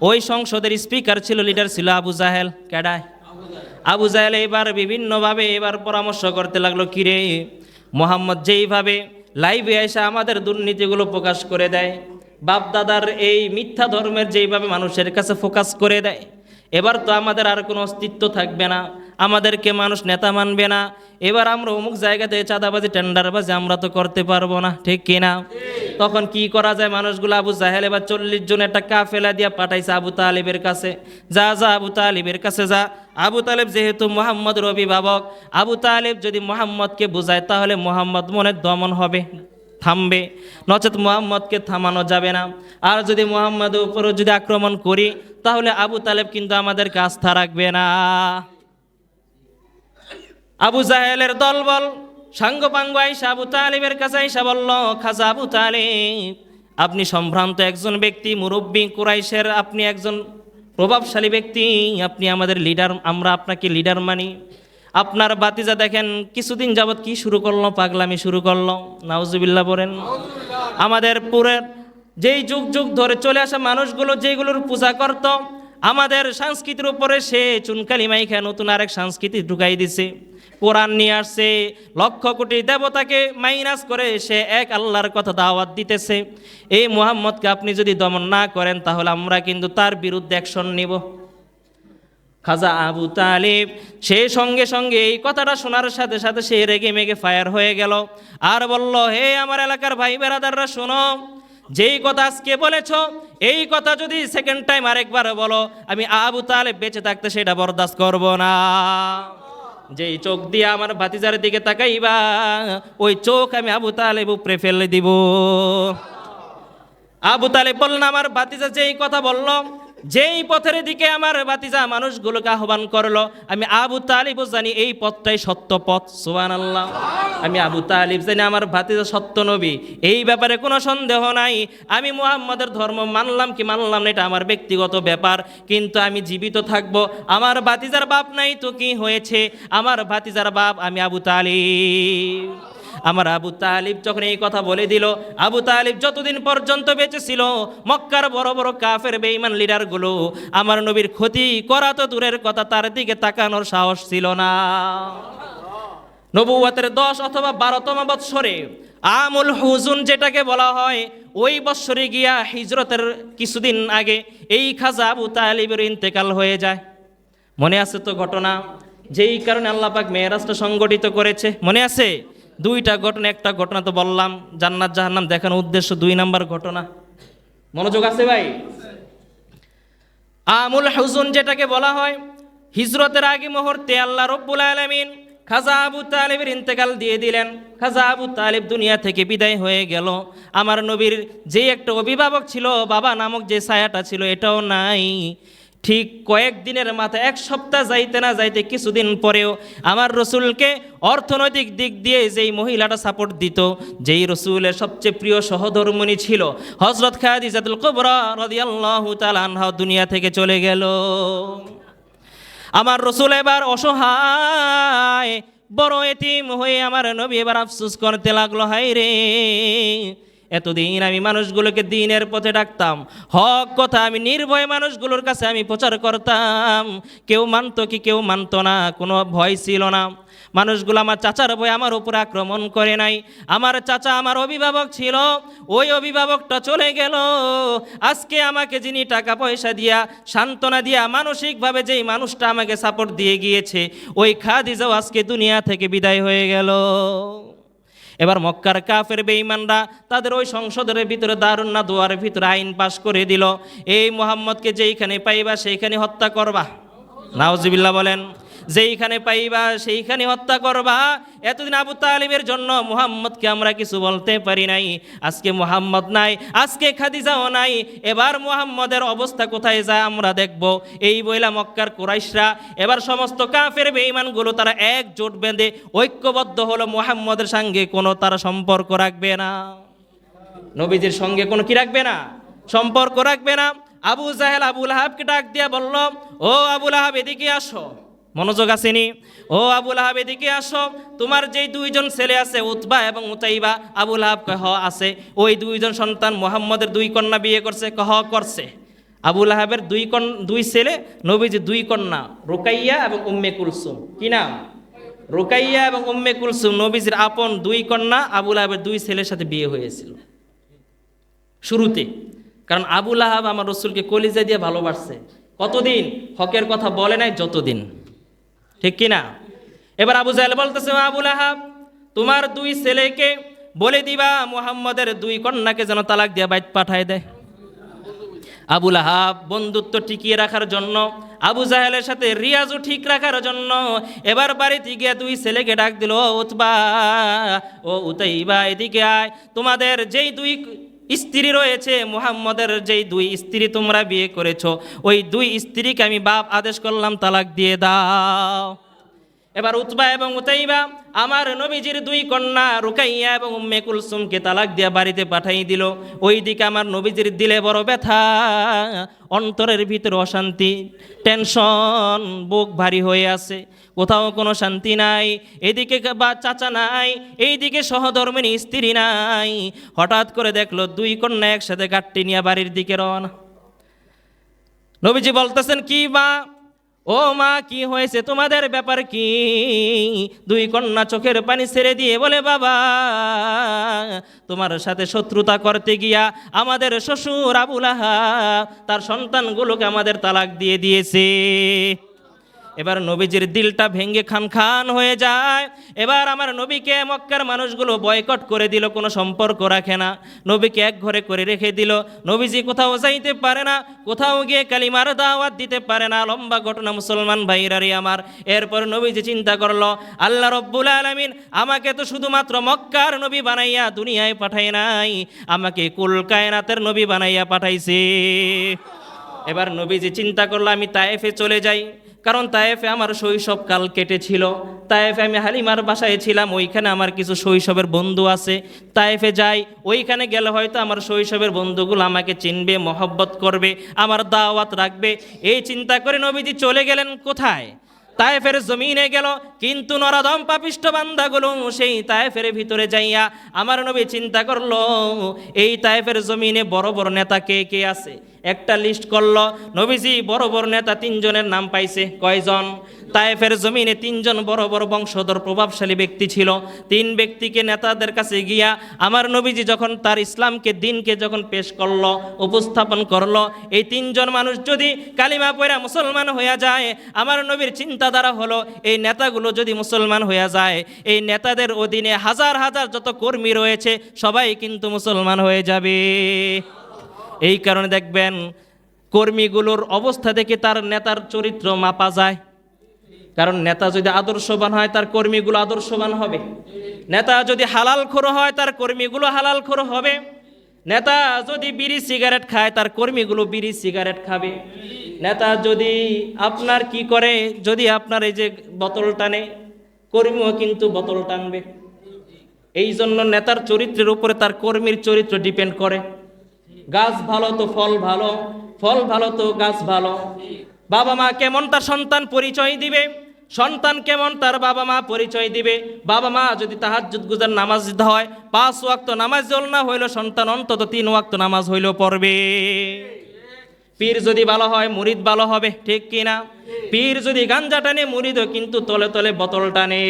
ওই সংসদের স্পিকার ছিল, লিডার ছিল আবু জাহেল। কেডায়? আবু জাহেল এবার বিভিন্নভাবে এবার পরামর্শ করতে লাগলো, কিরে মুহাম্মদ যেইভাবে লাইভে এসে আমাদের দুর্নীতিগুলো প্রকাশ করে দেয়, বাপদাদার এই মিথ্যা ধর্মের যেইভাবে মানুষের কাছে ফোকাস করে দেয়, এবার তো আমাদের আর কোনো অস্তিত্ব থাকবে না, আমাদেরকে মানুষ নেতা মানবে না। এবার আমরা অমুক জায়গাতে চাঁদাবাজি, টেন্ডারবাজি আমরা তো করতে পারবো না, ঠিক কিনা? তখন কি করা যায়? মানুষগুলো আবু জাহেল এবার 40 জন একটা কাফেলা দিয়া পাঠাইছে আবু তালিবের কাছে। যা যা আবু তালিবের কাছে যা। আবু তালেব যেহেতু মুহাম্মদের অভিভাবক, আবু তালেব যদি মুহাম্মদকে বোঝায় তাহলে মুহাম্মদ মনে দমন হবে, থামবে, নচেত মুহাম্মদকে থামানো যাবে না। আর যদি মুহাম্মদের উপরও যদি আক্রমণ করি তাহলে আবু তালেব কিন্তু আমাদেরকে আস্থা রাখবে না। আবু জাহেলের দলবল সাঙ্গপাঙ্গ আইসা আবু তালিবের কাছে আইসা বলল, খাজা আবু তালিব, আপনি সম্ভ্রান্ত একজন ব্যক্তি, মুরব্বী কুরাইশের, আপনি একজন প্রভাবশালী ব্যক্তি, আপনি আমাদের লিডার, আমরা আপনাকে লিডার মানি। আপনার বাতিজা দেখেন কিছুদিন যাবৎ কি শুরু করলো, পাগলামি শুরু করলো। নাউজুবিল্লাহ বলেন। আমাদের পুরের যেই যুগ যুগ ধরে চলে আসা মানুষগুলো যেগুলোর পূজা করত, আমাদের সংস্কৃতির উপরে সে চুনকালি মাইখা নতুন আরেক সংস্কৃতি ঢুকাই দিছে। কোরআন নিয়ে আসছে, লক্ষ কোটি দেবতাকে মাইনাস করে সে এক আল্লাহর কথা দাওয়াত দিতেছে। এই মুহাম্মদকে আপনি যদি দমন না করেন তাহলে আমরা কিন্তু তার বিরুদ্ধে অ্যাকশন নিব। খাজা আবু তালিব সে সঙ্গে সঙ্গে এই কথাটা শোনার সাথে সাথে সে রেগে মেগে ফায়ার হয়ে গেল আর বলল, হে আমার এলাকার ভাই বেরাদাররা শোনো, যেই কথা আজকে বলেছ এই কথা যদি সেকেন্ড টাইম আরেকবার বলো, আমি আবু তালেব বেঁচে থাকতে সেটা বরদাস্ত করব না। যেই চোখ দিয়ে আমার ভাতিজার দিকে তাকাইবা ওই চোখ আমি আবু তালেব উপরে ফেলে দিব। আবু তালেব বললেন, আমার ভাতিজা যেই কথা বলল, যেই পথের দিকে আমার ভাতিজা মানুষগুলোকে আহ্বান করলো, আমি আবু তালিব জানি এই পথটাই সত্য পথ। সুবহানাল্লাহ। আমি আবু তালিব জানি আমার ভাতিজা সত্য নবী, এই ব্যাপারে কোনো সন্দেহ নাই। আমি মুহাম্মাদের ধর্ম মানলাম কি মানলাম না এটা আমার ব্যক্তিগত ব্যাপার, কিন্তু আমি জীবিত থাকবো। আমার ভাতিজার বাপ নাই তো কি হয়েছে, আমার ভাতিজার বাপ আমি আবু তালিব। আমার আবু তালিব যখন এই কথা বলে দিল, আবু তালিব যতদিন পর্যন্ত বেঁচে ছিল মক্কার বড় বড় কাফের বেঈমান লিডারগুলো আমার নবীর ক্ষতি করা তো দূরের কথা, তার দিকে তাকানোর সাহস ছিল না। নবুয়তের 10 অথবা 12তম বৎসরে আমুল হুজুন যেটাকে বলা হয়, ওই বৎসরে গিয়া হিজরতের কিছুদিন আগে এই খাজা আবু তালিবের ইন্তেকাল হয়ে যায়। মনে আছে তো ঘটনা, যেই কারণে আল্লাহ পাক মেরাজটা সংগঠিত করেছে, মনে আছে? 2টা ঘটনা, একটা ঘটনা তো বললাম জান্নাত জাহান্নাম দেখানোর উদ্দেশ্য, 2 নাম্বার ঘটনা। মনোযোগ আছে ভাই? আমুল হুজুন যেটাকে বলা হয়, হিজরতের আগে মুহূর্তে আল্লাহ রব্বুল আলামিন খাজা আবু তালিবের ইন্তেকাল দিয়ে দিলেন। খাজা আবু তালিব দুনিয়া থেকে বিদায় হয়ে গেল। আমার নবীর যে একটা অভিভাবক ছিল, বাবা নামক যে ছায়াটা ছিল এটাও নাই। ঠিক কয়েকদিনের মাথায়, এক সপ্তাহ যাইতে না যাইতে কিছুদিন পরেও আমার রসুলকে অর্থনৈতিক দিক দিয়ে যেই মহিলাটা সাপোর্ট দিত, যেই রসুলের সবচেয়ে প্রিয় সহধর্মিণী ছিল হযরত খাদিজাতুল কুবরা রাদিয়াল্লাহু তাআলা আনহা দুনিয়া থেকে চলে গেল। আমার রসুল এবার অসহায়, বড় এতিম হয়ে আমার নবী এবার আফসোস করতে লাগলো, হায় রে, এতদিন আমি মানুষগুলোকে দ্বীনের পথে ডাকতাম, হক কথা আমি নির্ভয় মানুষগুলোর কাছে আমি প্রচার করতাম, কেউ মানতো কি কেউ মানতো না, কোনো ভয় ছিল না। মানুষগুলো আমার চাচার ভয় আমার উপর আক্রমণ করে নাই। আমার চাচা আমার অভিভাবক ছিল, ওই অভিভাবকটা চলে গেল। আজকে আমাকে যিনি টাকা পয়সা দিয়া সান্ত্বনা দিয়া মানসিকভাবে যেই মানুষটা আমাকে সাপোর্ট দিয়ে গিয়েছে, ওই খাদিজাও আজকে দুনিয়া থেকে বিদায় হয়ে গেল। এবার মক্কার কাফের বেঈমানরা তাদের ওই সংসদের ভিতরে দারুন না দোয়ারের ভিতরে আইন পাশ করে দিল, এই মুহাম্মদকে যেইখানে পাইবা সেইখানে হত্যা করবা। নাউজুবিল্লাহ বলেন। যেইখানে পাইবা সেইখানে হত্যা করবা। এতদিন আবু তালিবের জন্য মুহাম্মদকে আমরা কিছু বলতে পারি নাই, আজকে মুহাম্মদ নাই, আজকে খাদিজাও নাই, এবার মুহাম্মদের অবস্থা কোথায় যায় আমরা দেখব। এই বইলা মক্কার কুরাইশরা এবার সমস্ত কাফের বেঈমানগুলো তারা একজোট বেঁধে ঐক্যবদ্ধ হলো, মুহাম্মদের সঙ্গে কোনো তারা সম্পর্ক রাখবে না, নবীজির সঙ্গে কোনো কি রাখবে না, সম্পর্ক রাখবে না। আবু জাহেল আবু লাহাবকে ডাক দিয়া বলল, ও আবু লাহাব এদিকে আসো, মনোযোগ আসেনি, ও আবু লাহাব এদিকে আসো, তোমার যেই দুইজন ছেলে আছে উতবা এবং উতাইবা। আবু লাহাব কহ আছে, ওই দুইজন সন্তান মুহাম্মদের দুই কন্যা বিয়ে করছে, কহ করছে। আবু লাহাবের দুই ছেলে, নবীজি দুই কন্যা রুকাইয়া এবং উম্মে কুলসুম। কি নাম? রুকাইয়া এবং উম্মে কুলসুম, নবীজির আপন দুই কন্যা আবু লাহাবের দুই ছেলের সাথে বিয়ে হয়েছিল শুরুতে। কারণ আবু লাহাব আমার রসুলকে কলিজা দিয়ে ভালোবাসছে, কতদিন? হকের কথা বলে নাই যতদিন, ঠিক কিনা? এবার আবু জাহেল বলতেছে, আবু লাহাব তোমার দুই ছেলেকে বলে দিবা মুহাম্মদের দুই কন্যাকে যেন তালাক দিয়ে বাইত পাঠায় দেয়। আবু লাহাব বন্ধুত্ব টিকিয়ে রাখার জন্য, আবু জাহেলের সাথে রিয়াজও ঠিক রাখার জন্য এবার বাড়িতে গিয়ে দুই ছেলেকে ডাক দিল, উতবা ও উতাইবা এদিকে আয়, তোমাদের যেই দুই স্ত্রী রয়েছে, মুহাম্মদের যেই দুই স্ত্রী তোমরা বিয়ে করেছো, ওই দুই স্ত্রীকে আমি বাপ আদেশ করলাম তালাক দিয়ে দাও। এবার উতবা এবং উতাইবা আমার নবীজির দুই কন্যা রুকাইয়া এবং উম্মে কুলসুমকে তালাক দিয়ে বাড়িতে পাঠাই দিল। ওই দিকে আমার নবীজির দিলে বড় ব্যথা, অন্তরের ভিতরে অশান্তি, টেনশন, বুক ভারী হয়ে আছে, কোথাও কোনো শান্তি নাই। এদিকে বা চাচা নাই, এইদিকে সহধর্মিণী স্ত্রী নাই। হঠাৎ করে দেখলো দুই কন্যা একসাথে গাট্টি নিয়ে বাড়ির দিকে রওনা। নবীজি বলতেছেন, কি মা, ও মা কি হয়েছে, তোমাদের ব্যাপার কি? দুই কন্যা চোখের পানি ছেড়ে দিয়ে বলে, বাবা তোমার সাথে শত্রুতা করতে গিয়া আমাদের শ্বশুর আবু লাহাব তার সন্তানগুলোকে আমাদের তালাক দিয়ে দিয়েছে। এবার নবীজির দিলটা ভেঙে খান খান হয়ে যায়। এবার আমার নবীকে মক্কার মানুষগুলো বয়কট করে দিল, কোনো সম্পর্ক রাখে না, নবীকে এক ঘরে করে রেখে দিল। নবীজি কোথাও যাইতে পারে না, কোথাও গিয়ে কালিমার দাওয়াত দিতে পারে না। লম্বা ঘটনা মুসলমান ভাইরারি আমার। এরপর নবীজি চিন্তা করলো, আল্লাহ রব্বুল আলামিন আমাকে তো শুধুমাত্র মক্কার নবী বানাইয়া দুনিয়ায় পাঠায় নাই, আমাকে কুল কায়নাতের নবী বানাইয়া পাঠাইছে। এবার নবীজি চিন্তা করলো, আমি তায়েফে চলে যাই, কারণ তায়েফে আমার শৈশবকাল কেটেছিল। তায়েফে আমি হালিমার বাসায় ছিলাম, ওইখানে আমার কিছু শৈশবের বন্ধু আছে। তায়েফে যাই, ওইখানে গেলে হয়তো আমার শৈশবের বন্ধুগুলো আমাকে চিনবে, মহব্বত করবে, আমার দাওয়াত রাখবে। এই চিন্তা করে নবীজি চলে গেলেন কোথায়? তায়েফের জমিনে গেল। কিন্তু নরাদম পাপিষ্ঠ বান্দাগুলো সেই তায়েফের ভিতরে যাইয়া আমার নবী চিন্তা করলো, এই তায়েফের জমিনে বড় বড় নেতা কে কে আছে, একটা লিস্ট করলো। নবীজি বড় বড় নেতা তিনজনের নাম পাইছে। কয়জন? তায়েফের জমিনে তিনজন বড় বড় বংশধর প্রভাবশালী ব্যক্তি ছিল। তিন ব্যক্তিকে নেতাদের কাছে গিয়া আমার নবীজি যখন তার ইসলামকে দিনকে যখন পেশ করলো, উপস্থাপন করলো, এই তিনজন মানুষ যদি কালিমা পড়া মুসলমান হইয়া যায়, আমার নবীর চিন্তাধারা হলো এই নেতাগুলো যদি মুসলমান হইয়া যায়, এই নেতাদের অধীনে হাজার হাজার যত কর্মী রয়েছে সবাই কিন্তু মুসলমান হয়ে যাবে। এই কারণে দেখবেন কর্মীগুলোর অবস্থা দেখে তার নেতার চরিত্র মাপা যায়। কারণ নেতা যদি আদর্শবান হয় তার কর্মীগুলো আদর্শবান হবে, নেতা যদি হালালখোর হয় তার কর্মীগুলো হালালখোর হবে। নেতা যদি বিড়ি সিগারেট খায়, তার কর্মীগুলো বিড়ি সিগারেট খাবে। নেতা যদি আপনার কি করে, যদি আপনার এই যে বোতল টানে, কর্মীও কিন্তু বোতল টানবে। এই জন্য নেতার চরিত্রের উপরে তার কর্মীর চরিত্র ডিপেন্ড করে। গাছ ভালো তো ফল ভালো, ফল ভালো তো গাছ ভালো। বাবা মা কেমন তার সন্তান পরিচয় দিবে, সন্তান কেমন তার বাবা মা পরিচয় দিবে। বাবা মা যদি তাহাজ্জুদ গুজার নামাজ হয়, 5 ওয়াক্ত নামাজ জল না হইলো সন্তান অন্তত 3 ওয়াক্ত নামাজ হইলেও পড়বে। পীর যদি ভালো হয়, মুরিদ ভালো হবে, ঠিক কিনা? পীর যদি গাঞ্জা টানে, মুরিদও কিন্তু তলে তলে বোতল টানে।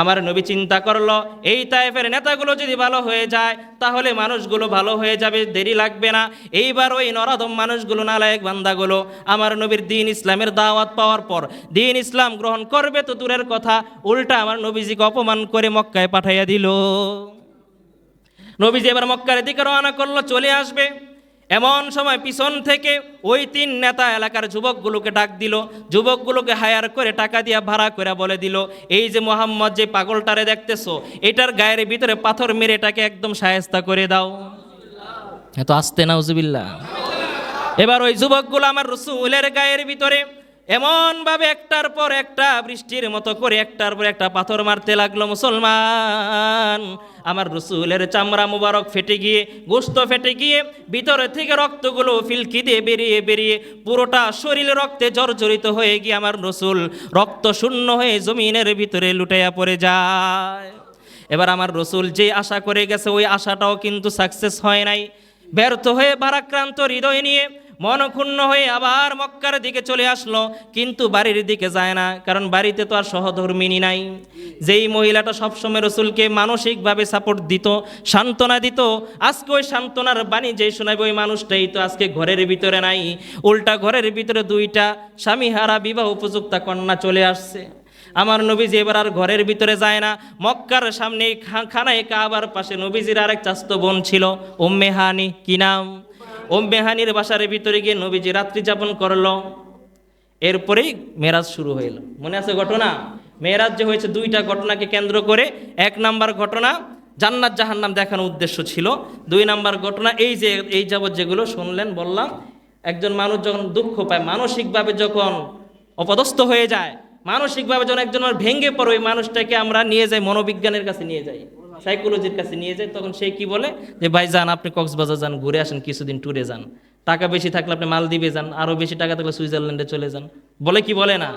আমার নবী চিন্তা করলো, এই তায়েফের নেতাগুলো যদি ভালো হয়ে যায়, তাহলে মানুষগুলো ভালো হয়ে যাবে, দেরি লাগবে না। এইবার ওই নরাধম মানুষগুলো, নালায়েক বান্দাগুলো আমার নবীর দ্বীন ইসলামের দাওয়াত পাওয়ার পর দ্বীন ইসলাম গ্রহণ করবে তো দূরের কথা, উল্টা আমার নবীজিকে অপমান করে মক্কায় পাঠাইয়া দিল। নবীজি এবার মক্কার দিকে রওনা করলো, চলে আসবে। এমন সময় পিছন থেকে ওই 3 নেতা এলাকার যুবকগুলোকে ডাক দিল। যুবকগুলোকে হায়ার করে টাকা দিয়া ভাড়া করে বলে দিল, এই যে মোহাম্মদ যে পাগলটারে দেখতেছো, এটার গায়ের ভিতরে পাথর মেরে এটাকে একদম শায়েস্তা করে দাও। এত আস্তে নাউজুবিল্লাহ। এবার ওই যুবকগুলো আমার রাসূলের গায়ের ভিতরে এমন ভাবে একটার পর একটা বৃষ্টির মতো করে একটার পর একটা পাথর মারতে লাগলো। মুসলমান, আমার রাসূলের চামড়া মুবারক ফেটে গিয়ে, গোশত ফেটে গিয়ে, ভিতরে থেকে রক্তগুলো ফিলকি দিয়ে বেরিয়ে বেরিয়ে পুরোটা শরীর রক্তে জর্জরিত হয়ে গিয়ে আমার রাসূল রক্ত শূন্য হয়ে জমিনের ভিতরে লুটাইয়া পড়ে যায়। এবার আমার রাসূল যে আশা করে গেছে, ওই আশাটাও কিন্তু সাকসেস হয় নাই। ব্যর্থ হয়ে ভারাক্রান্ত হৃদয় নিয়ে, মনক্ষুণ্ণ হয়ে আবার মক্কার দিকে চলে আসলো, কিন্তু বাড়ির দিকে যায় না, কারণ বাড়িতে তো আর সহধর্মিনী নাই। যেই মহিলাটা সবসময় রসুলকে মানসিকভাবে সাপোর্ট দিত, সান্ত্বনা দিত, আজকে ওই সান্ত্বনার বাণী যেই শোনাবে ওই মানুষটাই তো আজকে ঘরের ভিতরে নাই। উল্টা ঘরের ভিতরে 2টা স্বামীহারা বিবাহ উপযুক্ত কন্যা চলে আসছে। আমার নবীজি এবার আর ঘরের ভিতরে যায় না। মক্কার সামনে খানায় কাবার পাশে নবীজির আরেক চাচতো বোন ছিল, উম্মে হানি। কি নাম? উম্মে হানির বাসার ভিতরে গিয়ে নবীজি রাত্রি যাপন করলো। এরপরেই মেরাজ শুরু হইল। মনে আছে ঘটনা? মেরাজ যে হয়েছে 2টা ঘটনাকে কেন্দ্র করে। 1 নাম্বার ঘটনা জান্নাত জাহান্নাম দেখানোর উদ্দেশ্য ছিল। 2 নাম্বার ঘটনা এই যাবৎ যেগুলো শুনলেন বললাম, একজন মানুষ যখন দুঃখ পায়, মানসিকভাবে যখন অপদস্থ হয়ে যায়, মানসিকভাবে যখন একজন ভেঙে পড়ে, ওই মানুষটাকে আমরা নিয়ে যাই মনোবিজ্ঞানের কাছে, নিয়ে যাই সাইকোলজির কাছে নিয়ে যাই। তখন সে কি বলে যে ভাই যান, আপনি কক্সবাজার যান, ঘুরে আসেন, কিছুদিন ট্যুরে যান। টাকা বেশি থাকলে আপনি মালদ্বীপে যান, আরও বেশি টাকা থাকলে সুইজারল্যান্ডে চলে যান, বলে কি বলে না?